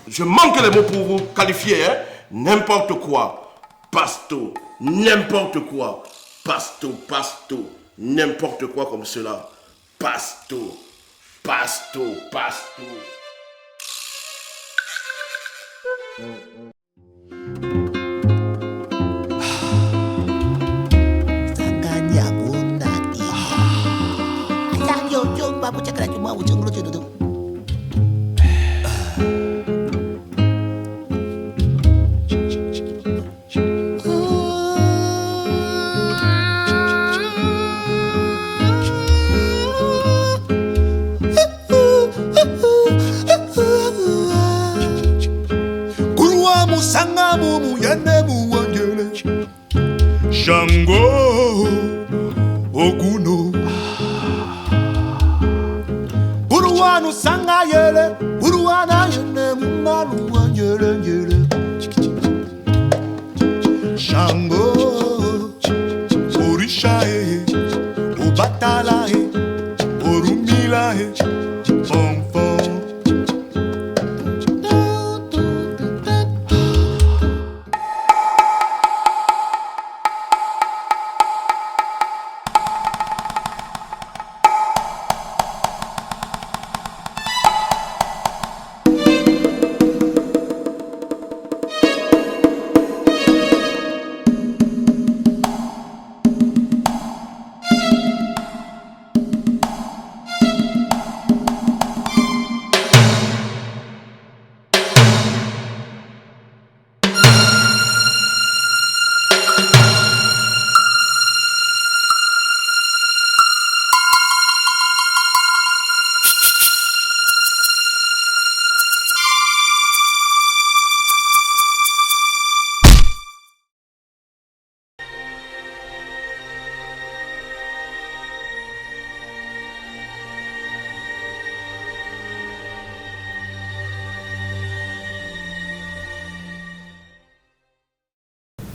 Je manque les mots pour vous qualifier, hein? N'importe quoi. Pasto, n'importe quoi. Pasto, n'importe quoi comme cela. Pasto.
Shango Oguno Uruwanu sanga yele Uruwana yene mungalu wanjele yele Shango Orisha Obatala Orumila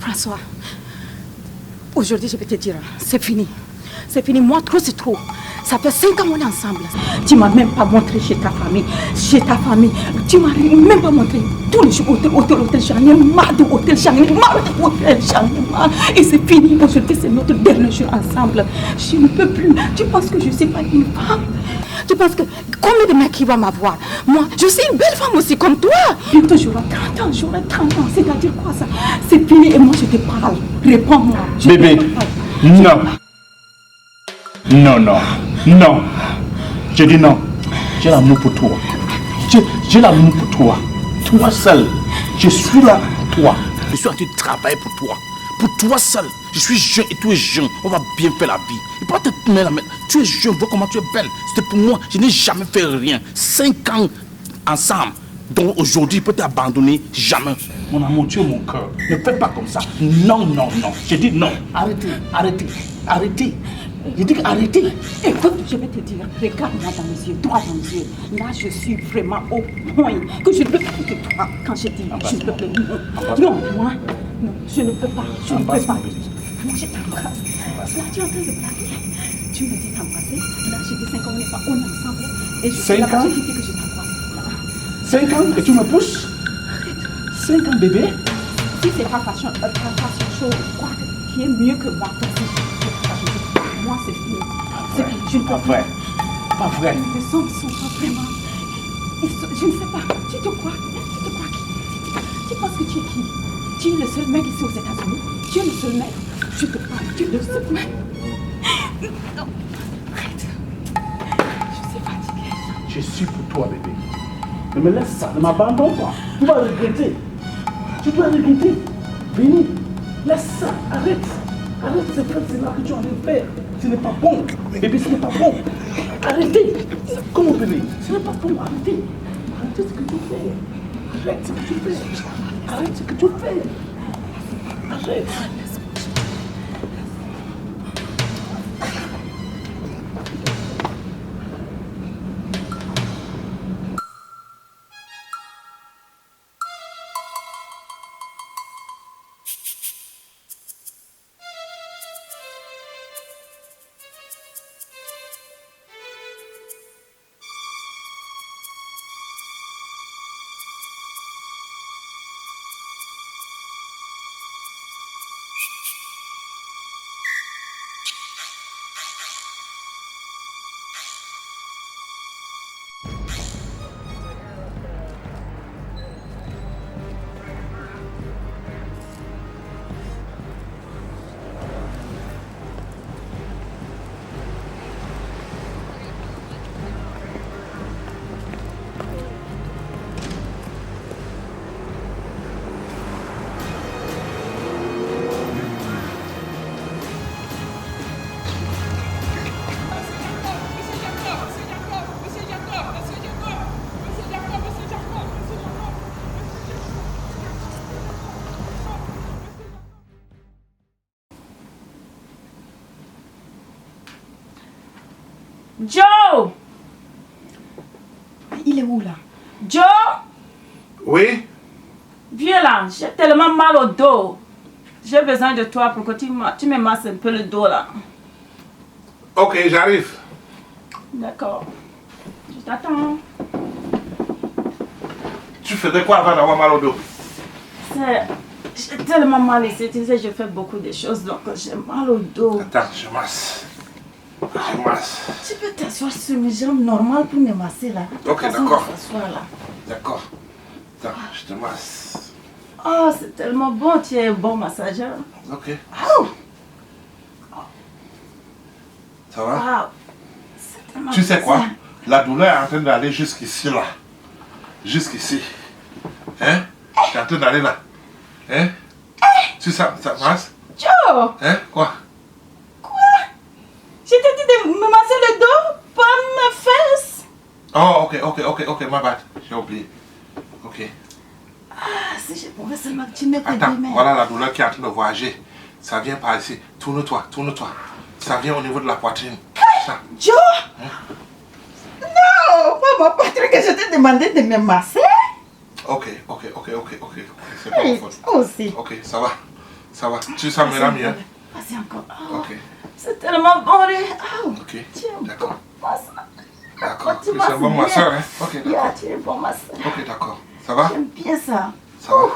François, aujourd'hui, je vais te dire, c'est fini. C'est fini, moi, trop, c'est trop. Ça fait 5 ans qu'on est ensemble. Tu m'as même pas montré chez ta famille. Chez ta famille, tu m'as même pas montré. Tous les jours, hôtel, j'en ai marre de hôtel, j'en ai marre de hôtel, j'en ai marre. Et c'est fini, aujourd'hui, c'est notre dernier jour ensemble. Je ne peux plus. Tu penses que je ne suis pas une femme? Tu penses que combien de mecs qui vont m'avoir? Moi, je suis une belle femme aussi comme toi. Bientôt, j'aurai 30 ans, j'aurai 30 ans. C'est-à-dire quoi ça? C'est fini et moi, je te parle. Réponds-moi.
Bébé, non. Non, non, non. Je dis non. J'ai l'amour pour toi. J'ai l'amour pour toi. Toi seul. Je suis là pour toi. Je suis en train de travailler pour toi. Pour toi seul. Je suis jeune et tu es jeune. On va bien faire la vie. Et pas te mettre la main. Tu es jeune, vois comment tu es belle. C'était pour moi. Je n'ai jamais fait rien. 5 ans ensemble. Donc aujourd'hui, il peut t'abandonner jamais. Mon amour, tu es mon cœur. Ne fais pas comme ça. Non, non, non. Je dis non. Arrêtez, arrêtez, arrêtez. Je dis arrêtez.
Écoute, je vais te dire, regarde-moi dans les yeux, droit dans les yeux. Là, je suis vraiment au point que je ne peux plus que toi. Quand je dis je ne peux plus. Non, moi, non, je ne peux pas. Je ne peux pas. Moi, je t'embrasse. Là, tu es en train de blaguer. Tu me dis t'embrasser. Là, je dis 5 ans, on est ensemble. Et je suis là-bas, je dis que je t'embrasse.
5 ans et tu me pousses? 5 ans, bébé?
Si c'est pas fashion show, quoi qui est mieux que moi, moi, c'est fini. C'est fini. Je ne peux pas.
Vrai. Pas vrai.
Les hommes sont pas vraiment. Je ne sais pas. Tu te crois qui? Tu penses que tu es qui? Tu es le seul mec ici aux États-Unis. Tu es le seul mec. Je te parle. Tu es le seul mec. Non. Arrête. Je suis fatiguée.
Je suis pour toi, bébé. Ne me laisse ça. Ne m'abandonne pas. Tu vas regretter. Tu dois regretter. Béni. Laisse ça. Arrête. Arrête, c'est là que tu en train de faire. Ce n'est pas bon. Bébé, ce n'est pas bon. Arrêtez. Comment bébé? Ce n'est pas bon. Arrêtez. Arrêtez ce que tu fais. Arrête ce que tu fais. Arrête ce que tu fais. Arrête.
Joe! Il est où là? Joe?
Oui?
Viens là, j'ai tellement mal au dos. J'ai besoin de toi pour que tu me masses un peu le dos là.
Ok, j'arrive.
D'accord. Je t'attends.
Tu faisais quoi avant d'avoir mal au dos?
J'ai tellement mal ici, tu sais, je fais beaucoup de choses, donc j'ai mal au dos.
Attends, je masse. Je masse.
Tu peux t'asseoir sur mes jambes normales pour me masser là.
Ok, d'accord.
Là.
D'accord. Attends, je te masse.
Oh, c'est tellement bon, tu es un bon massageur.
Ok.
Oh.
Ça va?
Wow.
Tu sais quoi? La douleur est en train d'aller jusqu'ici là. Jusqu'ici. Hein? Tu es en train d'aller là. Hein? Tu sais, ça masse?
Joe!
Hein? Quoi?
Je t'ai dit de me masser le dos, pas mes fesses.
Oh, ok, ma bad. J'ai oublié. Ok.
Ah, si je pouvais seulement que tu mettes tes
Attends,
deux mains.
voilà la douleur qui est en train de voyager. Ça vient par ici. Tourne-toi. Ça vient au niveau de la poitrine. Ça.
Joe! Non, pas Patrick, je t'ai demandé de me masser.
Ok. C'est pas ma faute.
Aussi.
Ok, ça va. Ça va. Tu sens maintenant mieux?
Vas-y encore.
Ok.
C'est tellement bon,
Ok. D'accord.
Massage.
D'accord.
Tu
Tu es un bon masseur, hein? Ok,
Yeah,
d'accord.
tu es un bon masseur.
Ok, d'accord. Ça va?
J'aime bien ça.
Ça va?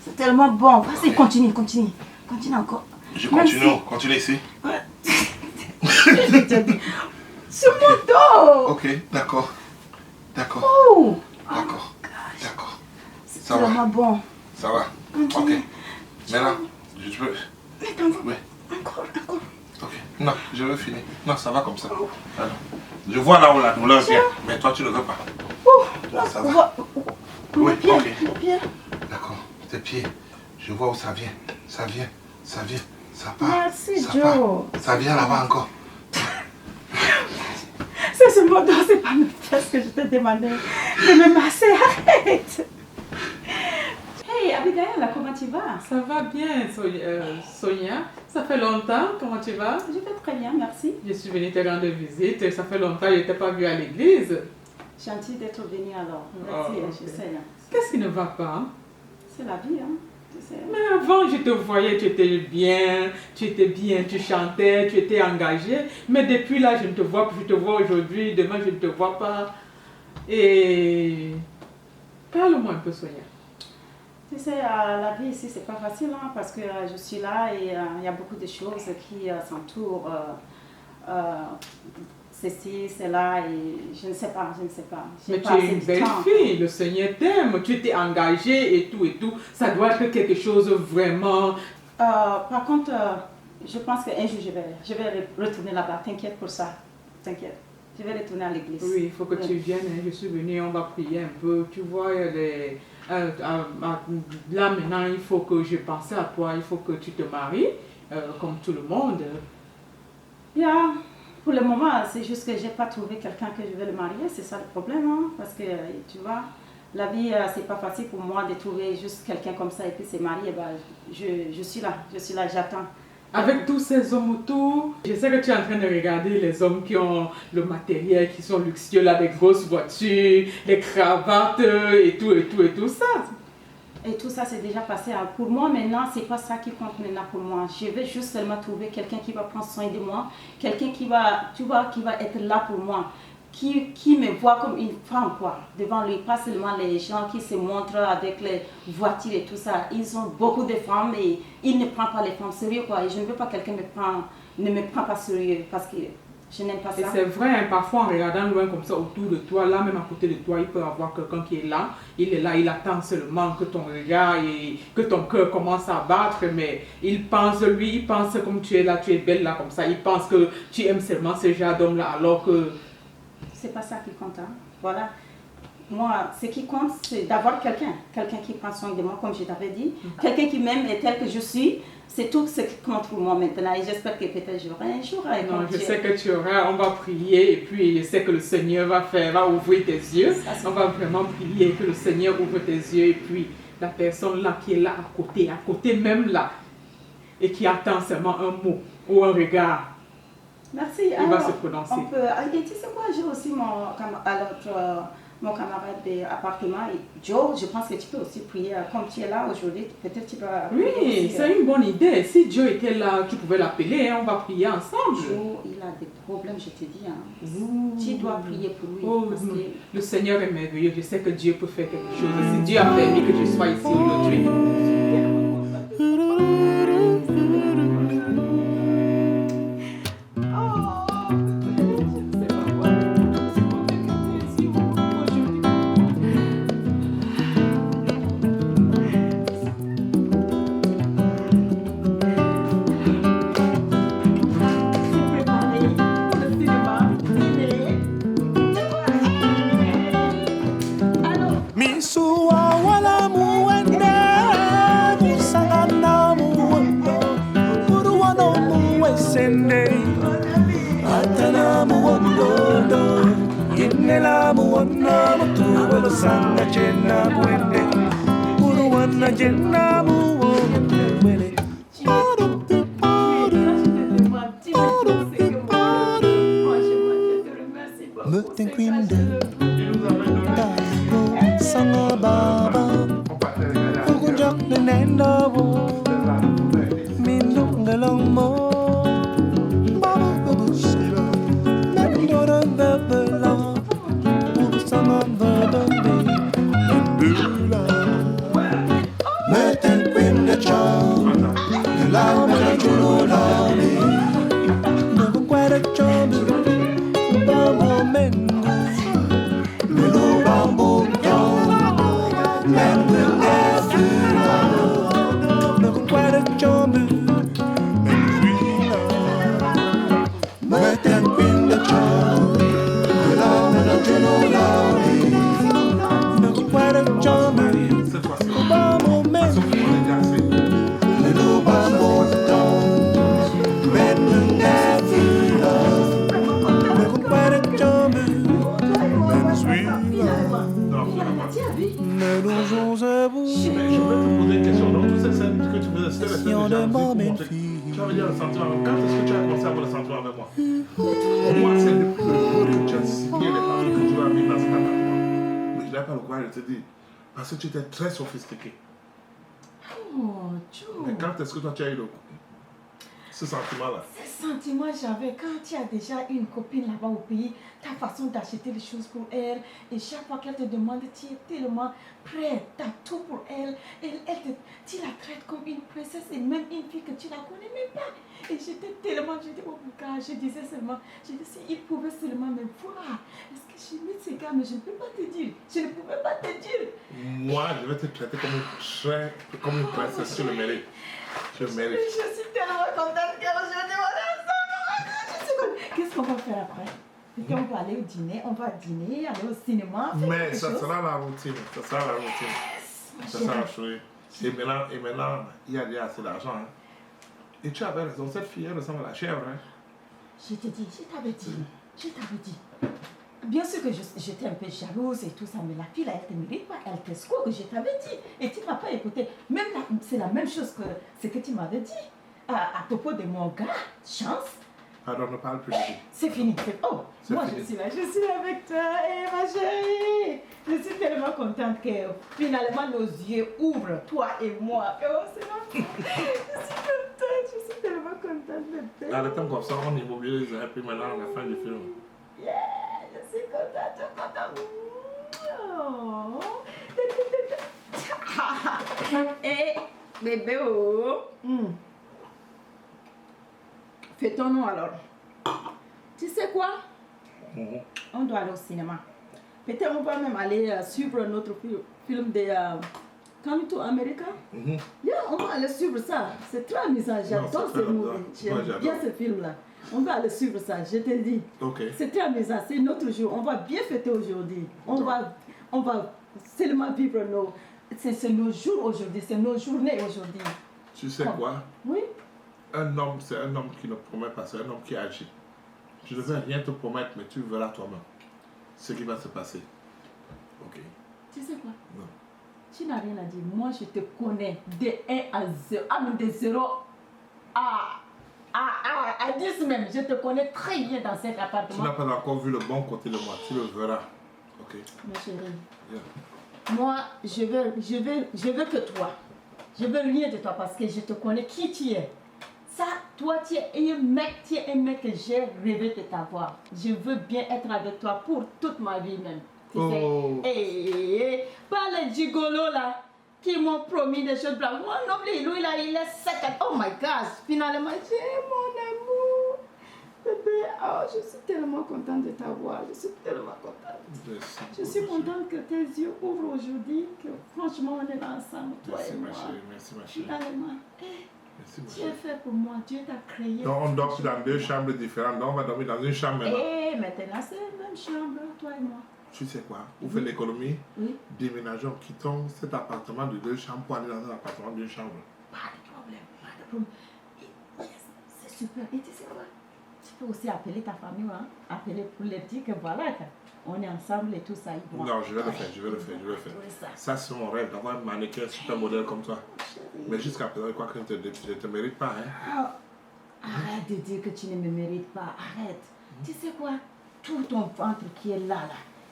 C'est tellement bon. Vas-y, continue. Continue encore.
Je
Même
continue.
si-
Continue ici.
Sur mon dos.
Ok, d'accord. D'accord.
Oh.
D'accord. D'accord.
C'est
Ça va.
tellement bon.
Ça va.
Continue.
Ok. Maintenant, je peux.
Mais t'en vas.
Oui.
Encore.
Ok. Non, je veux finir. Non, ça va comme ça. Alors, je vois là où la douleur vient, mais toi tu ne veux pas. Là, ça va. Oui, ok. D'accord. Tes pieds, je vois où ça vient. Ça vient. Ça vient. Ça part.
Merci,
ça
Joe.
part. Ça vient là-bas encore.
C'est sur mon dos, c'est pas mes fesses que je te demandais de me masser. Arrête. Hey, Abigail, comment tu vas?
Ça va bien, Sonia. Ça fait longtemps, comment tu vas?
Je vais très bien, merci.
Je suis venue te rendre visite, ça fait longtemps que je ne t'ai pas vue à l'église.
Gentil d'être venu alors.
Oh,
Merci,
ok.
je sais.
Qu'est-ce qui ne va pas?
C'est la vie, hein. Tu sais.
Mais avant, je te voyais, tu étais bien, tu chantais, tu étais engagée. Mais depuis là, je ne te vois plus, je te vois aujourd'hui, demain, je ne te vois pas. Et parle-moi un peu, Sonia.
Tu sais, la vie ici, c'est pas facile, hein, parce que je suis là et il y a beaucoup de choses qui s'entourent. Ceci, cela, et je ne sais pas. J'ai
Mais tu
pas
es
assez
une
de
belle
temps.
fille, le Seigneur t'aime, tu t'es engagée et tout. Ça doit être quelque chose vraiment...
Par contre, je pense qu'un jour, je vais retourner là-bas. T'inquiète pour ça. T'inquiète. Je vais retourner à l'église.
Oui, il faut que tu viennes, hein. Je suis venue, on va prier un peu. Tu vois, là maintenant, il faut que je pense à toi, il faut que tu te maries, comme tout le monde.
Yeah. Pour le moment, c'est juste que j'ai pas trouvé quelqu'un que je vais le marier, c'est ça le problème, hein? Parce que tu vois, la vie, c'est pas facile pour moi de trouver juste quelqu'un comme ça et puis se marier. Bah, je suis là, j'attends.
Avec tous ces hommes autour, je sais que tu es en train de regarder les hommes qui ont le matériel, qui sont luxueux, là, des grosses voitures, les cravates et tout ça.
Et tout ça, c'est déjà passé. Pour moi, maintenant, c'est pas ça qui compte maintenant pour moi. Je vais juste seulement trouver quelqu'un qui va prendre soin de moi, quelqu'un qui va, tu vois, qui va être là pour moi, qui me voit comme une femme, quoi, devant lui. Pas seulement les gens qui se montrent avec les voitures et tout ça. Ils ont beaucoup de femmes et ils ne prennent pas les femmes sérieux, quoi. Et je ne veux pas que quelqu'un ne me prend pas sérieux parce que je n'aime pas ça.
Et c'est vrai, hein, parfois en regardant loin comme ça autour de toi, là même à côté de toi, il peut y avoir quelqu'un qui est là, il attend seulement que ton regard et que ton cœur commence à battre, mais il pense comme tu es là, tu es belle là comme ça, il pense que tu aimes seulement ce genre d'homme là alors que...
C'est pas ça qui compte, hein. Voilà. Moi, ce qui compte, c'est d'avoir quelqu'un qui prend soin de moi, comme je t'avais dit, quelqu'un qui m'aime tel que je suis. C'est tout ce qui compte pour moi maintenant et j'espère que peut-être j'aurai un jour à
Non, je sais que tu auras, on va prier et puis je sais que le Seigneur va ouvrir tes yeux. On va vraiment prier que le Seigneur ouvre tes yeux et puis la personne là qui est là à côté même là, et qui attend seulement un mot ou un regard.
Merci.
Il va se prononcer.
Et tu sais quoi, j'ai aussi mon camarade d'appartement, Joe, je pense que tu peux aussi prier, comme tu es là aujourd'hui, peut-être tu vas prier.
Oui, c'est une bonne idée. Si Joe était là, tu pouvais l'appeler, hein, on va prier ensemble.
Joe, il a des problèmes, je te dis. Hein. Tu dois prier pour lui.
Oh,
parce que...
Le Seigneur est merveilleux. Je sais que Dieu peut faire quelque chose. Si Dieu a permis que je sois ici aujourd'hui.
Parce que tu étais très sophistiqué.
Oh, Joe.
Mais quand est-ce que toi tu as eu ce sentiment-là?
Ce sentiment j'avais quand tu as déjà une copine là-bas au pays, ta façon d'acheter les choses pour elle, et chaque fois qu'elle te demande, tu es tellement prête, tu as tout pour elle, tu la traites comme une princesse, et même une fille que tu la connais même pas. Et j'étais tellement, je dis, oh my God, je disais seulement, je dis, si il pouvait seulement me voir, est-ce que j'ai mis ces gars, mais je ne peux pas te dire, je ne pouvais pas te dire.
Moi, je vais te traiter comme une princesse, tu le mérites. Je le mérite.
Je suis tellement contente qu'aujourd'hui on est ensemble. Qu'est-ce qu'on va faire après? On va aller au dîner, on va dîner, aller au cinéma.
Mais ça sera la routine, ça sera la routine. Ça sera la chose. Et maintenant, il y a déjà assez d'argent. Hein. Et tu avais raison, cette fille elle ressemble à la chèvre. Hein.
Je te dis, je t'avais dit. Bien sûr que j'étais un peu jalouse et tout ça, mais la fille là, elle ne te mérite pas, elle t'escroque, que je t'avais dit. Et tu ne m'as pas écouté. Même là, c'est la même chose que ce que tu m'avais dit. À propos de mon gars, Chance.
Pardon, ne parle plus de lui.
C'est fini. Oh, moi fini. Je suis là, je suis avec toi, ma chérie. Je suis tellement contente que finalement nos yeux ouvrent, toi et moi. Oh, c'est ma je suis tellement contente de toi.
Dans le temps comme ça, on immobilise et puis maintenant, à la fin du film.
Yeah, je suis contente. Oh. Et bébé, oh. Fais ton nom alors. Tu sais quoi? On doit aller au cinéma. Peut-être on va même aller suivre notre film de Come to America. Yeah, on va aller suivre ça. C'est très amusant. J'adore ce movie. J'aime bien ce film-là. On va aller suivre ça, je te dis.
Okay.
C'est très amusant, c'est notre jour. On va bien fêter aujourd'hui. On va seulement vivre c'est nos jours aujourd'hui, c'est nos journées aujourd'hui.
Tu sais quoi?
Oui.
Un homme, c'est un homme qui ne promet pas, c'est un homme qui agit. Je ne vais rien te promettre, mais tu verras toi-même ce qui va se passer. Ok.
Tu sais quoi?
Non.
Tu n'as rien à dire. Moi, je te connais de 1 à 0. Ah, mais de 0 à 10 même. Je te connais très bien dans cet appartement.
Tu n'as pas encore vu le bon côté de moi. Tu le verras. Ok.
Ma chérie.
Yeah.
Moi, je veux que toi. Je veux rien de toi parce que je te connais qui tu es. Ça, toi, tu es un mec que j'ai rêvé de t'avoir. Je veux bien être avec toi pour toute ma vie même. Tu sais. Pas les gigolos là qui m'ont promis des choses blanches. Moi, non, lui là, il est sec. Oh my gosh, finalement, j'ai mon amour. Bébé, oh, je suis tellement contente de t'avoir. Je suis tellement contente. Je suis contente que tes yeux ouvrent aujourd'hui, que franchement, on est là ensemble, toi et moi.
Merci ma chérie.
Finalement. Tu es fait pour moi, Dieu t'a créé.
Donc on dort dans 2 chambres différentes, donc on va dormir dans une chambre maintenant.
Maintenant c'est la même chambre, toi et moi.
Tu sais quoi? Vous faites l'économie, déménageons, quittons cet appartement de 2 chambres pour aller dans un appartement d'une chambre.
Pas de problème. Yes, c'est super. Et tu sais quoi? Tu peux aussi appeler ta famille, hein? Appeler pour leur dire que voilà, on est ensemble et tout ça.
Non, je vais le faire. Ça c'est mon rêve, d'avoir un mannequin super modèle comme toi. Mais jusqu'à présent, je crois que je ne te mérite pas. Hein?
Arrête de dire que tu ne me mérites pas. Arrête. Tu sais quoi? Tout ton ventre qui est là.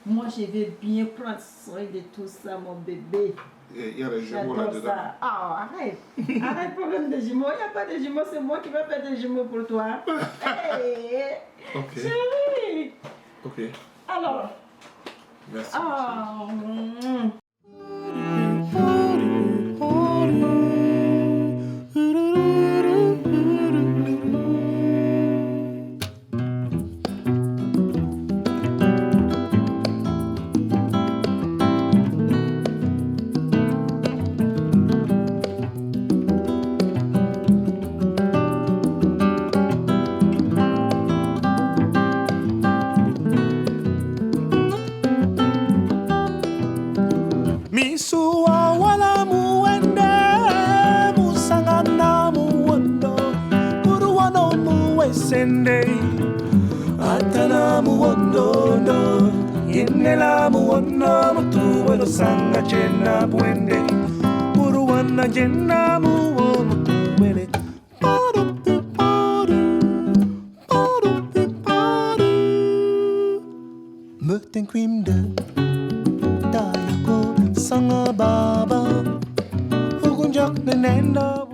Moi, je vais bien prendre soin de tout ça, mon bébé.
Il y a des jumeaux là-dedans.
Ah, arrête. Arrête, problème de jumeaux. Il n'y a pas de jumeaux, c'est moi qui vais faire des jumeaux pour toi. Hey,
ok.
Chérie.
Ok.
Alors.
Merci.
Oh, sende atana muondo yenela muondo mutuwelo sanga chena puende uruwana jena muo mutuwele Muten kwimde Dayako sanga baba Ugunjak nenenda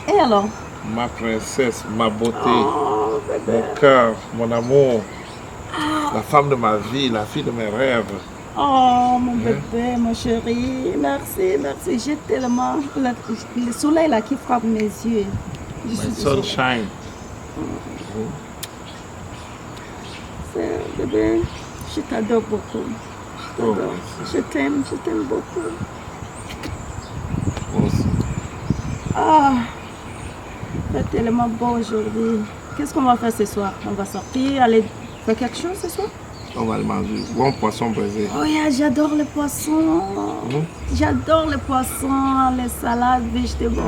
Et alors?
Ma princesse, ma beauté, mon cœur, mon amour, la femme de ma vie, la fille de mes rêves.
Oh, mon bébé, mon chéri, merci, merci. J'ai tellement... Le soleil là qui frappe mes yeux.
My sunshine.
Bébé, je t'adore beaucoup.
Oh,
je t'aime beaucoup.
Aussi.
Ah,
fait tellement beau aujourd'hui. Qu'est-ce qu'on va faire ce soir? On va sortir, aller faire quelque chose ce soir?
On va le manger. Bon poisson braisé.
Oh yeah, j'adore les poissons. J'adore les poissons, les salades, vegetables.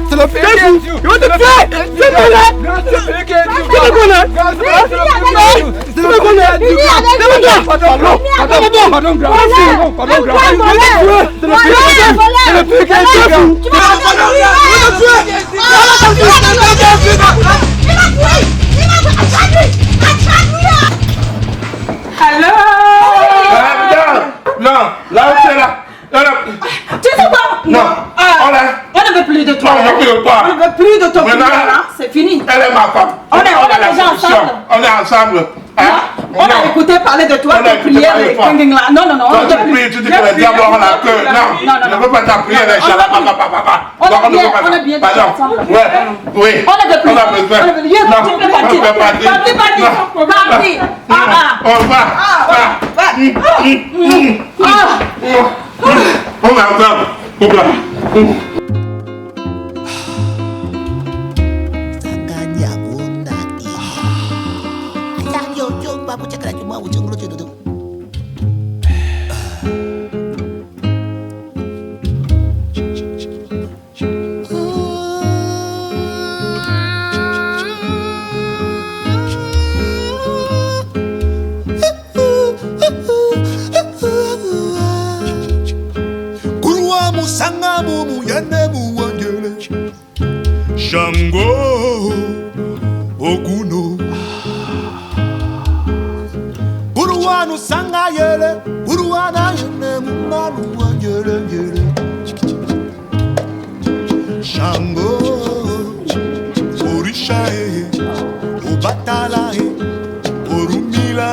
C'est le fils. Il va te tuer. C'est
Non, là où tu es là.
Tu sais quoi?
Non.
On ne veut plus de toi.
Non, on ne veut plus de toi.
On ne veut plus de toi.
Maintenant,
C'est fini.
Elle est ma femme.
On est
la
déjà
solution.
ensemble.
On est ensemble.
On a écouté parler de toi, tes prières et là. Non, non, non.
Toi, tu pries, tu dis que le diable aura la queue. Non, je ne veux pas ta prière, les gens.
On est bien ensemble.
Oui.
On ne veut plus.
On a besoin.
Non, tu peux partir. Partir.
On va. On est ensemble.
Musanga mumu yane muwangele Shango Okuno Buruanu sanga yele Buruana yane mumanu wangele yele Shango Orisha Obatala Orumila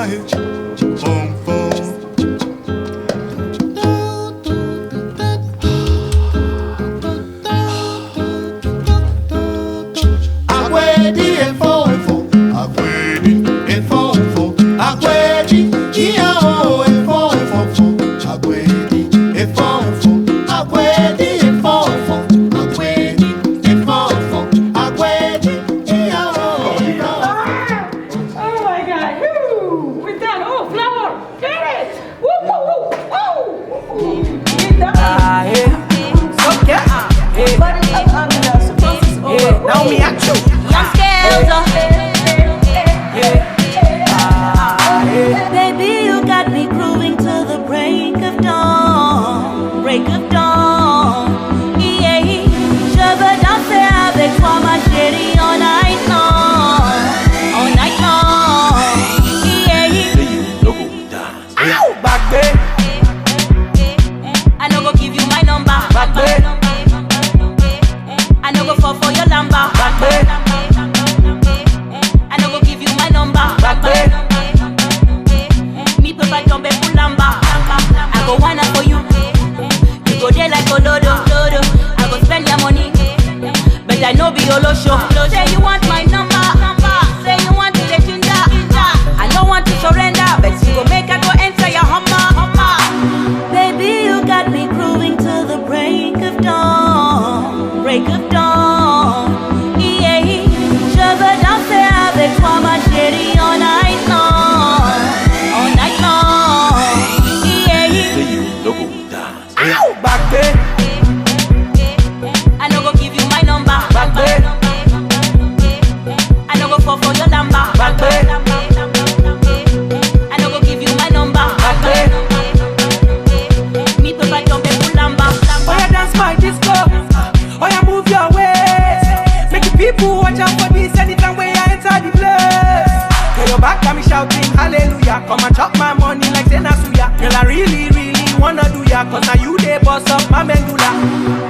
cause now you the boss of my medulla.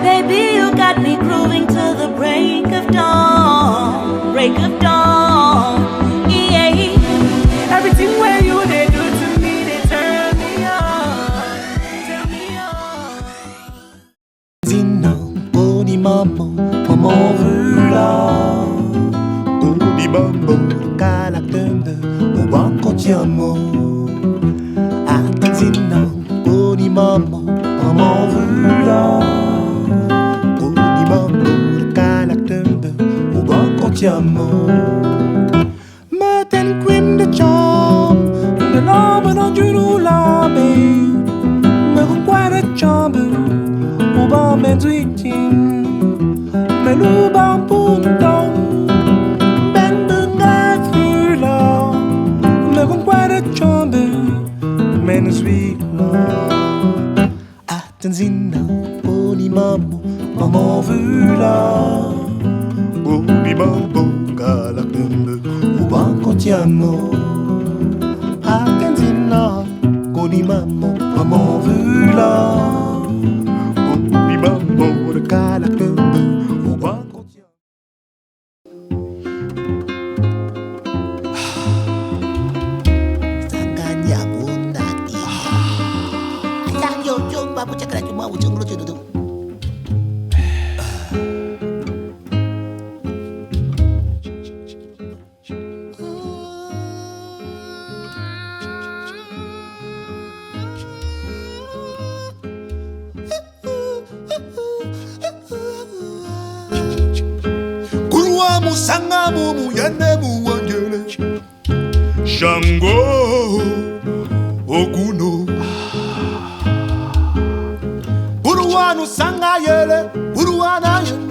Baby, you got me grooving till the break of dawn. Break of dawn. Yeah.
Everything where you they do to me, they turn me on. Turn me on.
Zina, boni maman, maman veut là. Boni maman, calactende, au banco tiamo. Zina, boni maman, maman veut là. Boni maman, calactende, au banco tiamo. Matin queen de charm, de l'âme dans du roulame. Me require de chambre. Uba menzuitin, meluba punta, ben bunga fula, me conquare chombe, menusuila. Attenzina, boni mambo, maman vula, boni mambo, galactembe, uba contiamo. Attenzina, boni mambo, maman vula. Musanga mumu yane muwangele Shango Oguno Buruanu sanga yele Buruana yene